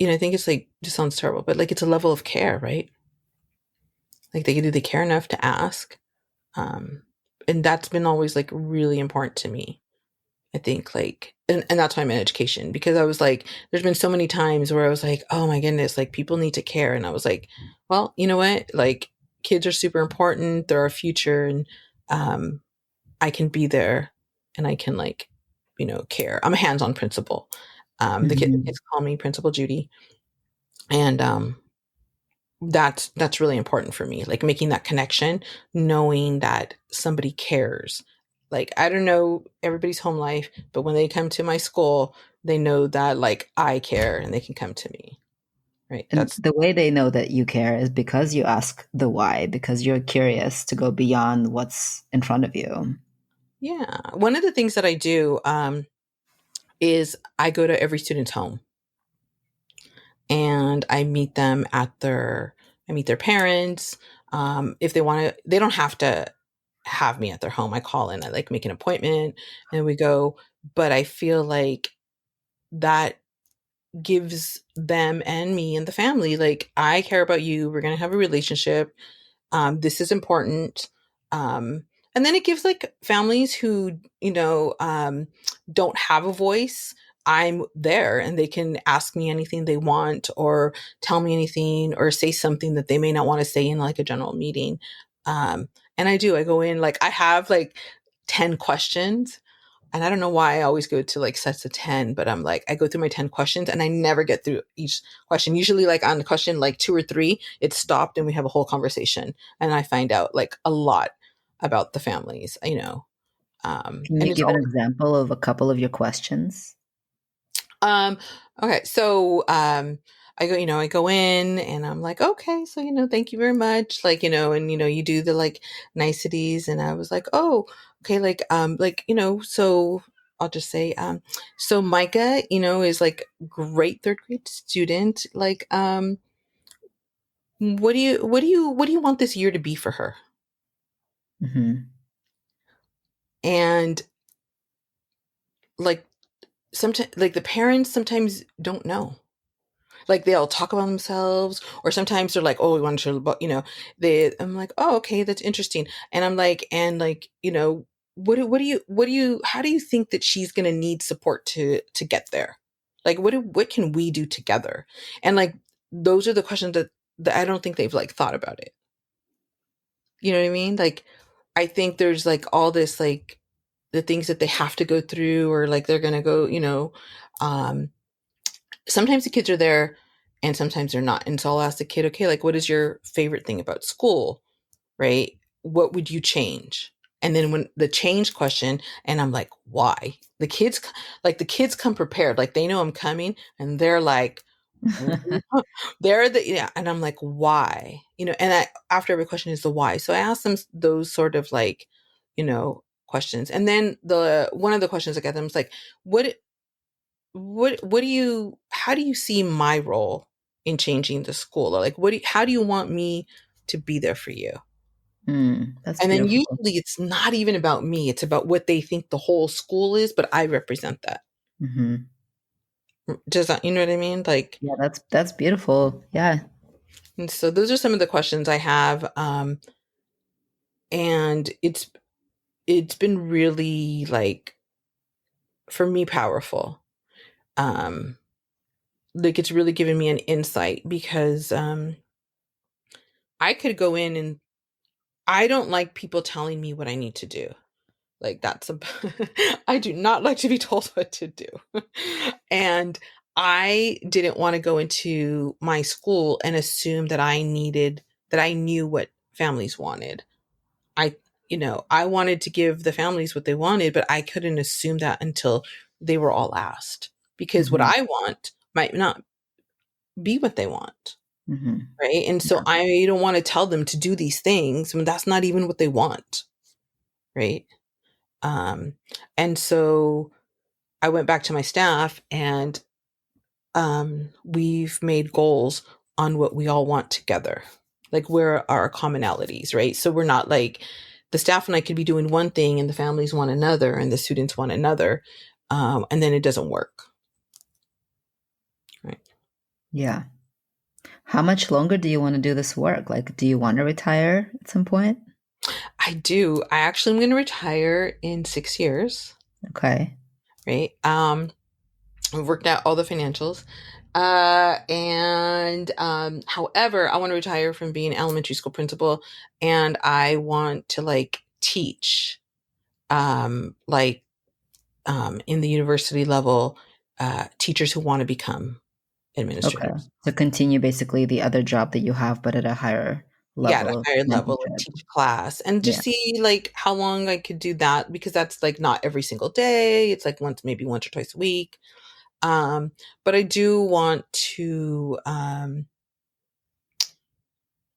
I think it's like, just sounds terrible, but like it's a level of care, right? Like they care enough to ask. Um, and that's been always like really important to me. I think like, and that's why I'm in education, because I was like, there's been so many times where I was like, oh my goodness, like people need to care. And I was like, well, you know what? Like kids are super important. They're our future. And um, I can be there and I can like, care. I'm a hands-on principal. The Hmm. kids call me Principal Judy. And that's really important for me, like making that connection, knowing that somebody cares. Like I don't know everybody's home life, but when they come to my school, they know that like I care and they can come to me, right? And That's, the way they know that you care is because you ask the why, because you're curious to go beyond what's in front of you. yeah, one of the things that I do is I go to every student's home and I meet their parents. If they want to, they don't have to have me at their home. I call in, I like make an appointment and we go. But I feel like that gives them and me and the family, like, I care about you. We're going to have a relationship. This is important. Um, and then it gives like families who, don't have a voice. I'm there and they can ask me anything they want or tell me anything or say something that they may not want to say in like a general meeting. Um, and I go in, like, I have like 10 questions, and I don't know why I always go to like sets of 10, but I'm like, I go through my 10 questions and I never get through each question. Usually, like on the question like two or three, it's stopped and we have a whole conversation. And I find out like a lot about the families, Can and you it's give an always, example of a couple of your questions? um, okay. So, I go in and I'm like, okay, so, thank you very much. Like, and, you do the like niceties. And I was like, oh, okay. So I'll just say, so Micah, is like great third grade student. Like, what do you want this year to be for her? Hmm. And like, sometimes, like the parents sometimes don't know. Like they'll talk about themselves, or sometimes they're like, oh, we want to, I'm like, oh, okay, that's interesting. And I'm like, and like, how do you think that she's going to need support to get there? Like, what can we do together? And like, those are the questions that I don't think they've like thought about it. You know what I mean? Like, I think there's like all this, like the things that they have to go through, or like they're going to go, um, sometimes the kids are there and sometimes they're not. And so I'll ask the kid, okay, like, what is your favorite thing about school? Right? What would you change? And then when the change question, and I'm like, why? The kids come prepared, like they know I'm coming, and they're like, yeah. And I'm like, why? And after every question is the why. So I ask them those sort of like, questions. And then the one of the questions I get them is like, what what do you how do you see my role in changing the school? Or like, how do you want me to be there for you? That's And then beautiful. usually it's not even about me, it's about what they think the whole school is, but I represent that. Hmm. Does that, you know what I mean? Like, Yeah, that's beautiful. Yeah. and so those are some of the questions I have. And it's been really, like, for me, powerful. Um, like it's really given me an insight because I could go in and I don't like people telling me what I need to do. Like that's a I do not like to be told what to do. And I didn't want to go into my school and assume that I knew what families wanted. I I wanted to give the families what they wanted, but I couldn't assume that until they were all asked. Because what Hmm. I want might not be what they want. Hmm. Right. And so Yeah. I don't want to tell them to do these things when that's not even what they want. Right. Um, and so I went back to my staff and we've made goals on what we all want together. Like where are our commonalities, right? So we're not like the staff and I could be doing one thing and the families want another and the students want another. And then it doesn't work. Right. Yeah. How much longer do you want to do this work? Like, do you want to retire at some point? I do. I actually am going to retire in 6 years. Okay. Right. I've worked out all the financials. And however, I want to retire from being an elementary school principal and I want to like teach like in the university level teachers who want to become Okay. administrators. So continue basically the other job that you have, but at a higher Yeah, at a level of higher level, like mentorship. teach class and Yeah. just see like how long I could do that because that's like not every single day. It's like maybe once or twice a week. But I do want to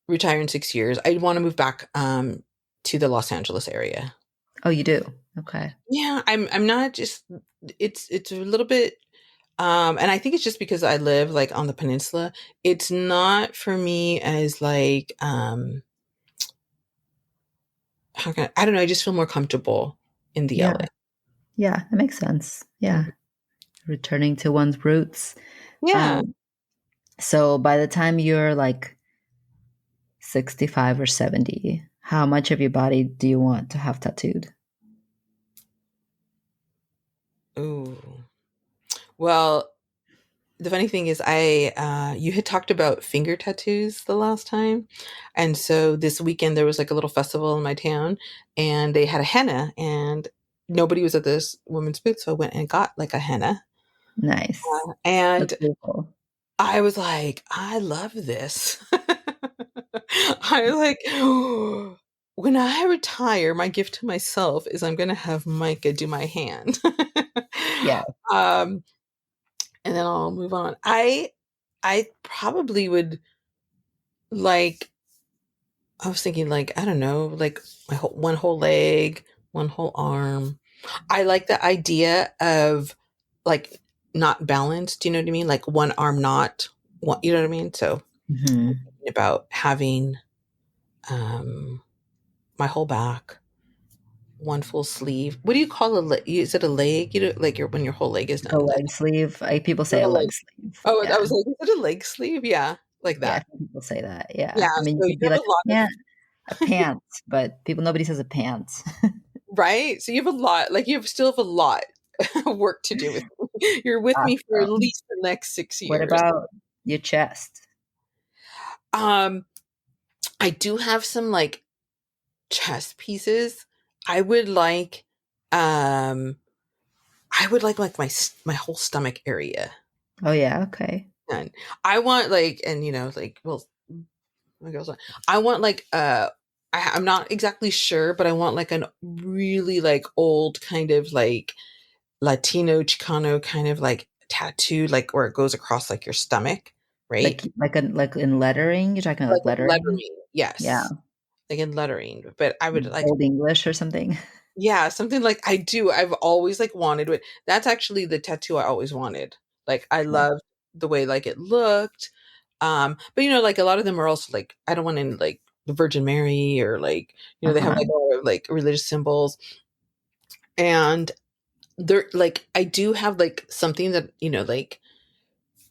retire in 6 years. I want to move back to the Los Angeles area. Oh, you do? Okay. Yeah, I'm not just it's a little bit and I think it's just because I live like on the peninsula. It's not for me as like I don't know, I just feel more comfortable in the Yeah. LA. Yeah. That makes sense. Yeah. Mhm. Returning to one's roots. Yeah. Um, so by the time you're like 65 or 70, how much of your body do you want to have tattooed? Ooh. Well, the funny thing is I you had talked about finger tattoos the last time. And so this weekend there was like a little festival in my town and they had a henna and nobody was at this woman's booth, so I went and got like a henna. Nice. And That's really cool. I was like, I love this. I like when I retire, my gift to myself is I'm gonna have Micah do my hand. Yeah. um and then I'll move on. I probably would like I was thinking like, I don't know, like one whole leg, one whole arm. I like the idea of like not balanced, do you know what I mean? Like one arm not one, you know what I mean? So Hmm. thinking about having um my whole back, one full sleeve. What do you call a leg? Is it a leg? You know, like when your whole leg is A done. Like leg sleeve. People say not a a leg. leg sleeve. Oh, Yeah. that was like, is it a leg sleeve? Yeah, like Yeah. that. People say that. Yeah. Yeah. I mean, you So you could be have like a lot of a pants, but nobody says a pants. right. So you have a lot. Like you have still have a lot of work to do with me. You're with me for at Awesome. least the next six What years. about your chest? Um, I do have some like chest pieces. I would like, um, I would like my whole stomach area. Oh, yeah. Okay. And I want like, and like, well, my girls, I want like, I'm not exactly sure, but I want like an really like old kind of like Latino Chicano kind of like tattoo, like where it goes across like your stomach, right? Like in lettering? You're talking Like like in lettering? lettering, Yeah. yes, like in lettering. But I would like, Old English or something. yeah, something like I do. I've always like wanted it. That's actually the tattoo I always wanted. Like I Okay. loved the way like it looked. But like a lot of them are also like I don't want any like the Virgin Mary or like they have Uh-huh. like a lot of like religious symbols and they're like I do have like something that like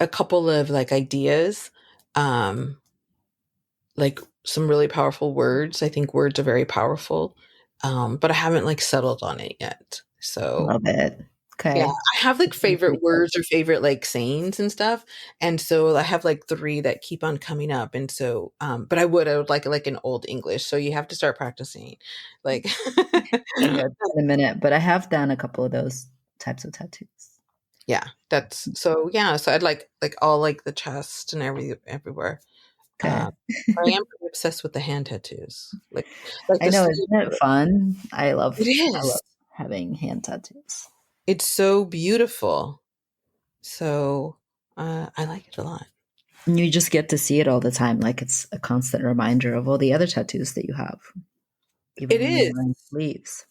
a couple of like ideas um like some really powerful words. I think words are very powerful. But I haven't like settled on it yet. So Love it. Yeah, Okay. I have like That sounds pretty favorite cool. words or favorite like sayings and stuff. And so I have like three that keep on coming up. And so, but I would like an old English. So you have to start practicing. Like, Yeah, it's been a minute, but I have done a couple of those types of tattoos. yeah, that's so, yeah. So I'd like all like the chest and everywhere. Okay. Um, I am pretty obsessed with the hand tattoos. Like I the know, sleeve. isn't it fun? It I is. love having hand tattoos. It's so beautiful. So, I like it a lot. And you just get to see it all the time. Like it's a constant reminder of all the other tattoos that you have, It even when you're is. wearing sleeves.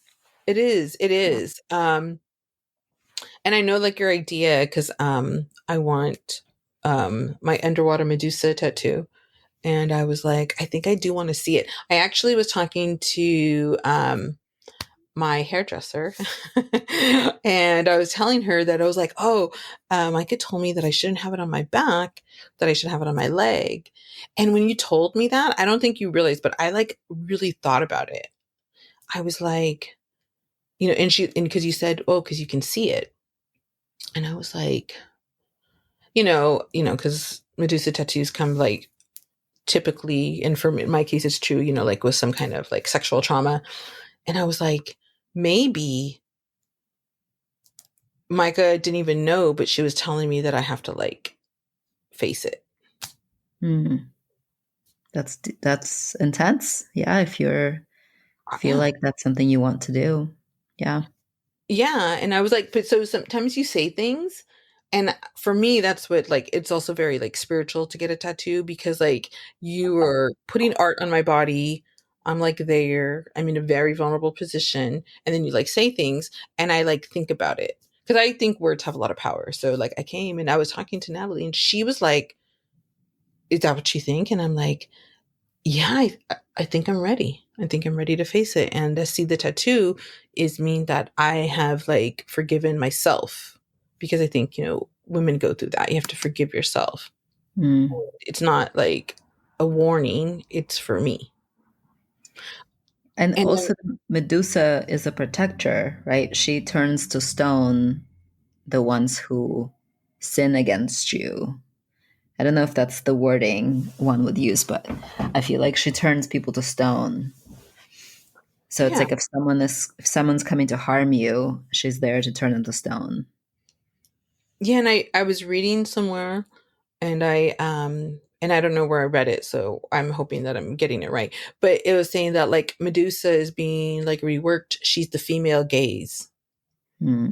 It is. It Yeah. is. And I know like your idea because I want my underwater Medusa tattoo. And I was like, I think I do want to see it. I actually was talking to my hairdresser and I was telling her that I was like, oh, Micah told me that I shouldn't have it on my back, that I should have it on my leg. And when you told me that, I don't think you realized, but I like really thought about it. I was like, and because you said, oh, because you can see it. And I was like, because Medusa tattoos come like typically, and for my case, it's true, like with some kind of like sexual trauma. And I was like, maybe Micah didn't even know, but she was telling me that I have to like face it. Hmm. That's intense. Yeah, if you're feel Yeah. like that's something you want to do. Yeah. Yeah. And I was like, but so sometimes you say things. And for me, that's what like, it's also very like spiritual to get a tattoo because like you are putting art on my body. I'm like there, I'm in a very vulnerable position. And then you like say things and I like think about it because I think words have a lot of power. So like I came and I was talking to Natalie and she was like, is that what you think? And I'm like, yeah, I think I'm ready. I think I'm ready to face it. And to see the tattoo is mean that I have like forgiven myself because I think, women go through that. You have to forgive yourself. Mm. It's not like a warning, it's for me. And And then, also, Medusa is a protector, right? She turns to stone the ones who sin against you. I don't know if that's the wording one would use, but I feel like she turns people to stone. So it's yeah. like if someone's coming to harm you, she's there to turn them to stone. Yeah. And I was reading somewhere and I don't know where I read it, so I'm hoping that I'm getting it right. But it was saying that like Medusa is being like reworked. She's the female gaze. Hmm.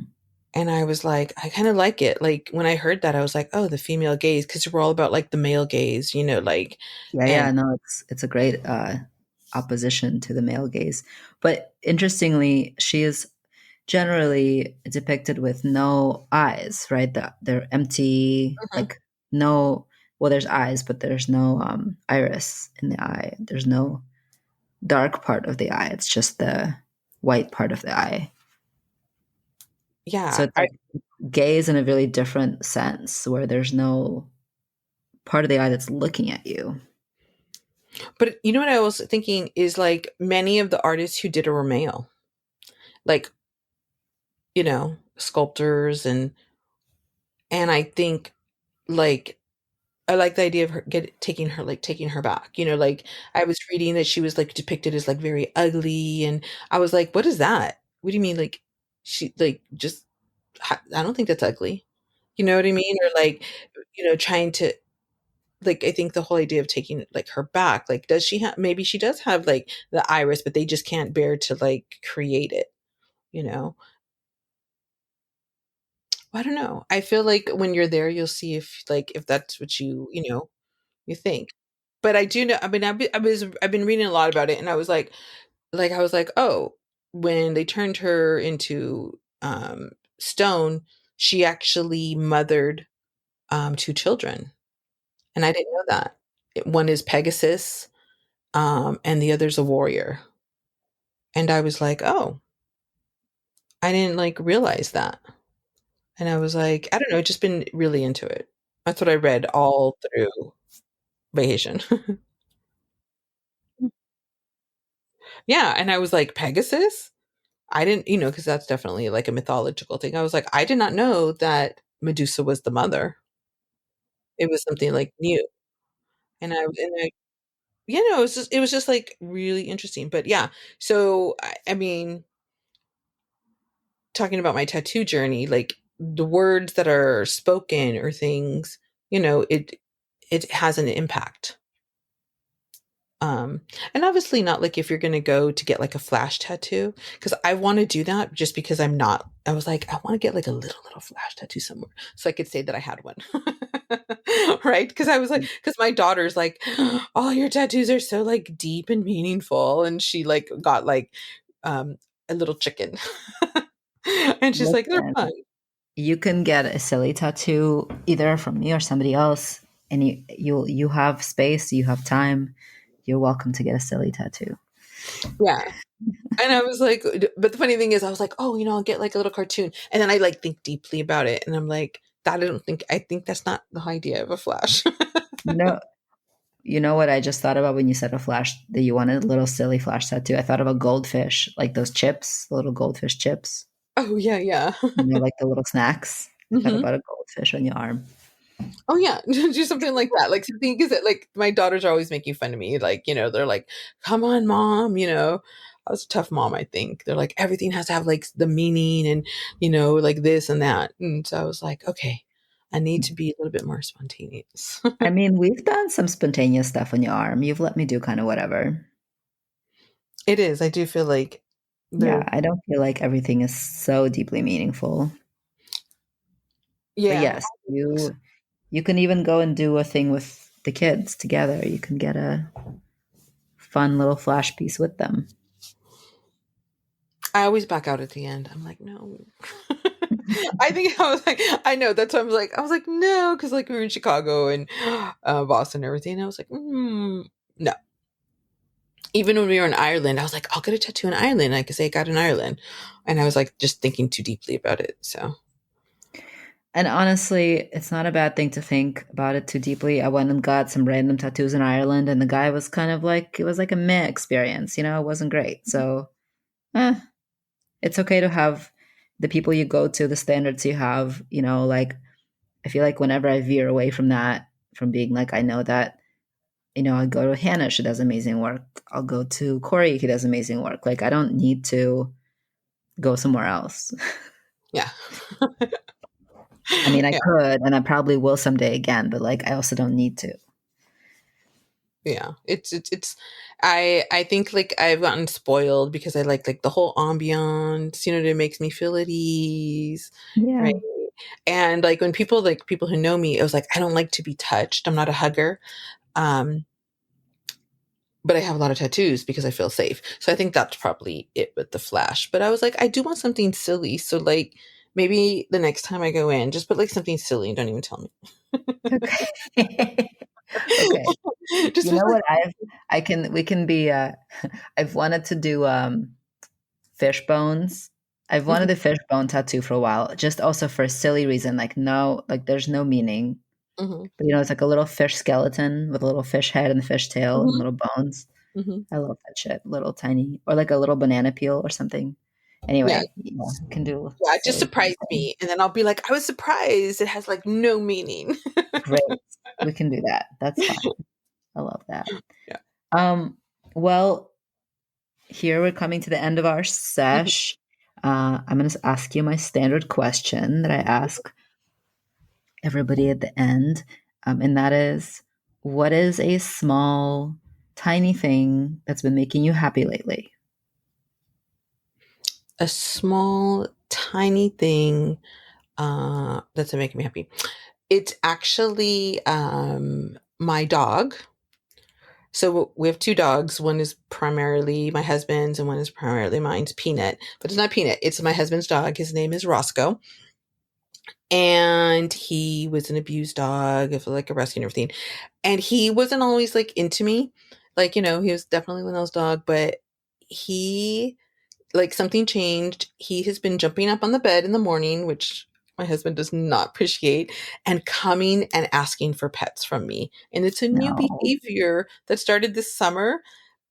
And I was like, I kind of like it. Like when I heard that, I was like, oh, the female gaze, because we're all about like the male gaze, like, Yeah, and yeah, no, it's a great opposition to the male gaze. But interestingly, she is generally depicted with no eyes, right? They're empty, Mhm. like no. Well, there's eyes, but there's no iris in the eye. There's no dark part of the eye. It's just the white part of the eye. So Yeah, it's like gaze in a really different sense, where there's no part of the eye that's looking at you. but you know what I was thinking is like many of the artists who did it were male, like sculptors and I think like I like the idea of her taking her back. Like I was reading that she was like depicted as like very ugly, and I was like, what is that? What do you mean? Like she like just I don't think that's ugly. You know what I mean? Or like, trying to like I think the whole idea of taking like her back, like does she have maybe she does have like the iris, but they just can't bear to like create it, you know? I don't know. I feel like when you're there, you'll see if that's what you think. But I do know. I mean, I've been reading a lot about it, and I was like, oh, when they turned her into stone, she actually mothered two children, and I didn't know that. One is Pegasus, and the other's a warrior, and I was like, oh, I didn't like realize that, and I was like, I don't know, just been really into it. That's what I read all through vacation. Yeah, and I was like, Pegasus? I didn't, because that's definitely like a mythological thing. I was like, I did not know that Medusa was the mother. It was something like new. And I, it was just like really interesting. But yeah, so I mean, talking about my tattoo journey, like the words that are spoken or things, it has an impact. Um, and obviously not like if you're gonna go to get like a flash tattoo, because I want to do that just because I was like, I want to get like a little flash tattoo somewhere so I could say that I had one. Right? Because I was like, because my daughter's like, all your tattoos are so like deep and meaningful. And she like got like um a little chicken. And she's like, they're fun. Listen, you can get a silly tattoo either from me or somebody else, and you have space, you have time. You're welcome to get a silly tattoo. Yeah. And I was like, but the funny thing is, I was like, oh, I'll get like a little cartoon. And then I like think deeply about it. And I'm like, I think that's not the idea of a flash. You know, you know what I just thought about when you said a flash that you wanted a little silly flash tattoo. I thought of a goldfish, like those chips, the little goldfish chips. Oh, yeah, yeah. Like the little snacks. I thought Hmm. about a goldfish on your arm. Oh, yeah. Do something like that. Like something, because like my daughters are always making fun of me. Like, they're like, come on, mom. I was a tough mom, I think. They're like, everything has to have like the meaning and, like this and that. And so I was like, okay, I need to be a little bit more spontaneous. I mean, we've done some spontaneous stuff on your arm. You've let me do kind of whatever. It is. I do feel like Yeah, there, I don't feel like everything is so deeply meaningful. But yeah. yes, you can even go and do a thing with the kids together. You can get a fun little flash piece with them. I always back out at the end. I'm like, no. I think I was like, I know that's why I was like, no, because like we were in Chicago and Boston and everything. And I was like, no. Even when we were in Ireland, I was like, I'll get a tattoo in Ireland. I could say I got in Ireland. And I was like, just thinking too deeply about it. So, And honestly, it's not a bad thing to think about it too deeply. I went and got some random tattoos in Ireland, and the guy was kind of like, it was like a meh experience, it wasn't great. So, eh, it's okay to have the people you go to, the standards you have, like, I feel like whenever I veer away from that, from being like, I know that, I go to Hannah, she does amazing work. I'll go to Corey, he does amazing work. Like, I don't need to go somewhere else. yeah. I mean, I Yeah. could, and I probably will someday again, but like, I also don't need to. Yeah. It's, I think like I've gotten spoiled because I like the whole ambiance, it makes me feel at ease. Right. Yeah. And like when people who know me, it was like, I don't like to be touched. I'm not a hugger. Um, but I have a lot of tattoos because I feel safe. So I think that's probably it with the flash. But I was like, I do want something silly. So like maybe the next time I go in, just put like something silly and don't even tell me. Okay. Okay. Just You put know like what? We can be, I've wanted to do, fish bones. I've mhm, wanted a fish bone tattoo for a while, just also for a silly reason. Like, no, like there's no meaning. mhm, But it's like a little fish skeleton with a little fish head and fish tail and mhm, little bones. mhm. I love that shit. Little tiny, or like a little banana peel or something. Yeah. Anyway, yeah, can do Yeah. It just silly surprised things. me. And then I'll be like, I was surprised. It has like no meaning. Great. We can do that. That's fine. I love that. Yeah. Um, well, here we're coming to the end of our Mhm. sesh. I'm going to ask you my standard question that I ask everybody at the end. And that is, what is a small, tiny thing that's been making you happy lately? A small, tiny thing that's making me happy. It's actually my dog. So we have two dogs. One is primarily my husband's, and one is primarily mine's, Peanut. But it's not Peanut. It's my husband's dog. His name is Roscoe, and he was an abused dog, of like a rescue and everything. And he wasn't always like into me, like he was definitely one of those dogs. But he like something changed. He has been jumping up on the bed in the morning, which my husband does not appreciate, and coming and asking for pets from me. And it's a new No. behavior that started this summer.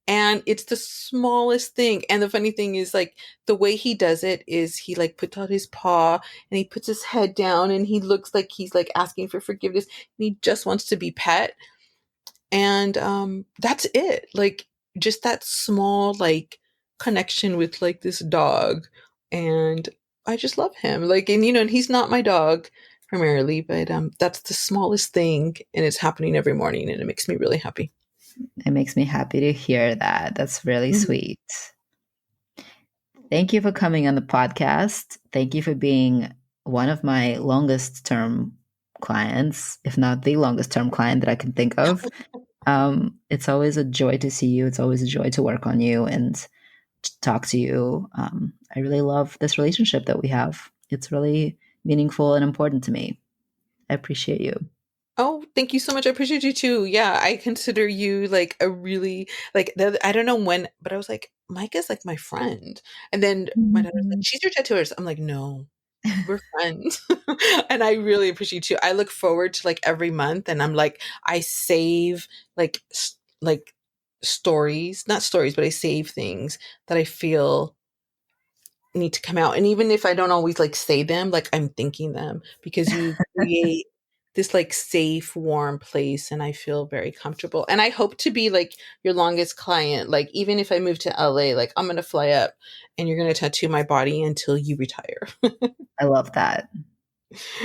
And it's the smallest thing. And the funny thing is, like, the way he does it is he like puts out his paw and he puts his head down and he looks like he's like asking for forgiveness and he just wants to be pet. And that's it. Like, just that small like connection with like this dog. And I just love him. Like, and and he's not my dog primarily, but that's the smallest thing, and it's happening every morning and it makes me really happy. It makes me happy to hear that. That's really Mhm. sweet. Thank you for coming on the podcast. Thank you for being one of my longest term clients, if not the longest term client that I can think of. It's always a joy to see you. It's always a joy to work on you and to talk to you. I really love this relationship that we have. It's really meaningful and important to me. I appreciate you. Oh, thank you so much. I appreciate you too. Yeah, I consider you like a really like I don't know when, but I was like, Mike is like my friend. And then my daughter's like, Mhm. she's your tattooist. I'm like, no, we're friends. And I really appreciate you. I look forward to like every month, and I'm like, I save like like stories, not stories, but I save things that I feel need to come out. And even if I don't always like say them, like I'm thinking them, because you create this like safe, warm place, and I feel very comfortable. And I hope to be like your longest client. Like, even if I move to LA, like I'm gonna fly up and you're gonna tattoo my body until you retire. I love that.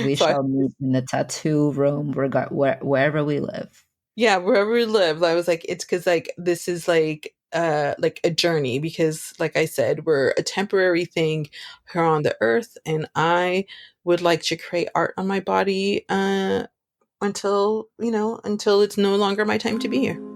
We So I, shall meet in the tattoo room, wherever we live. yeah, wherever we live, I was like, it's because like this is like a journey, because like I said, we're a temporary thing here on the earth, and I would like to create art on my body until until it's no longer my time to be here.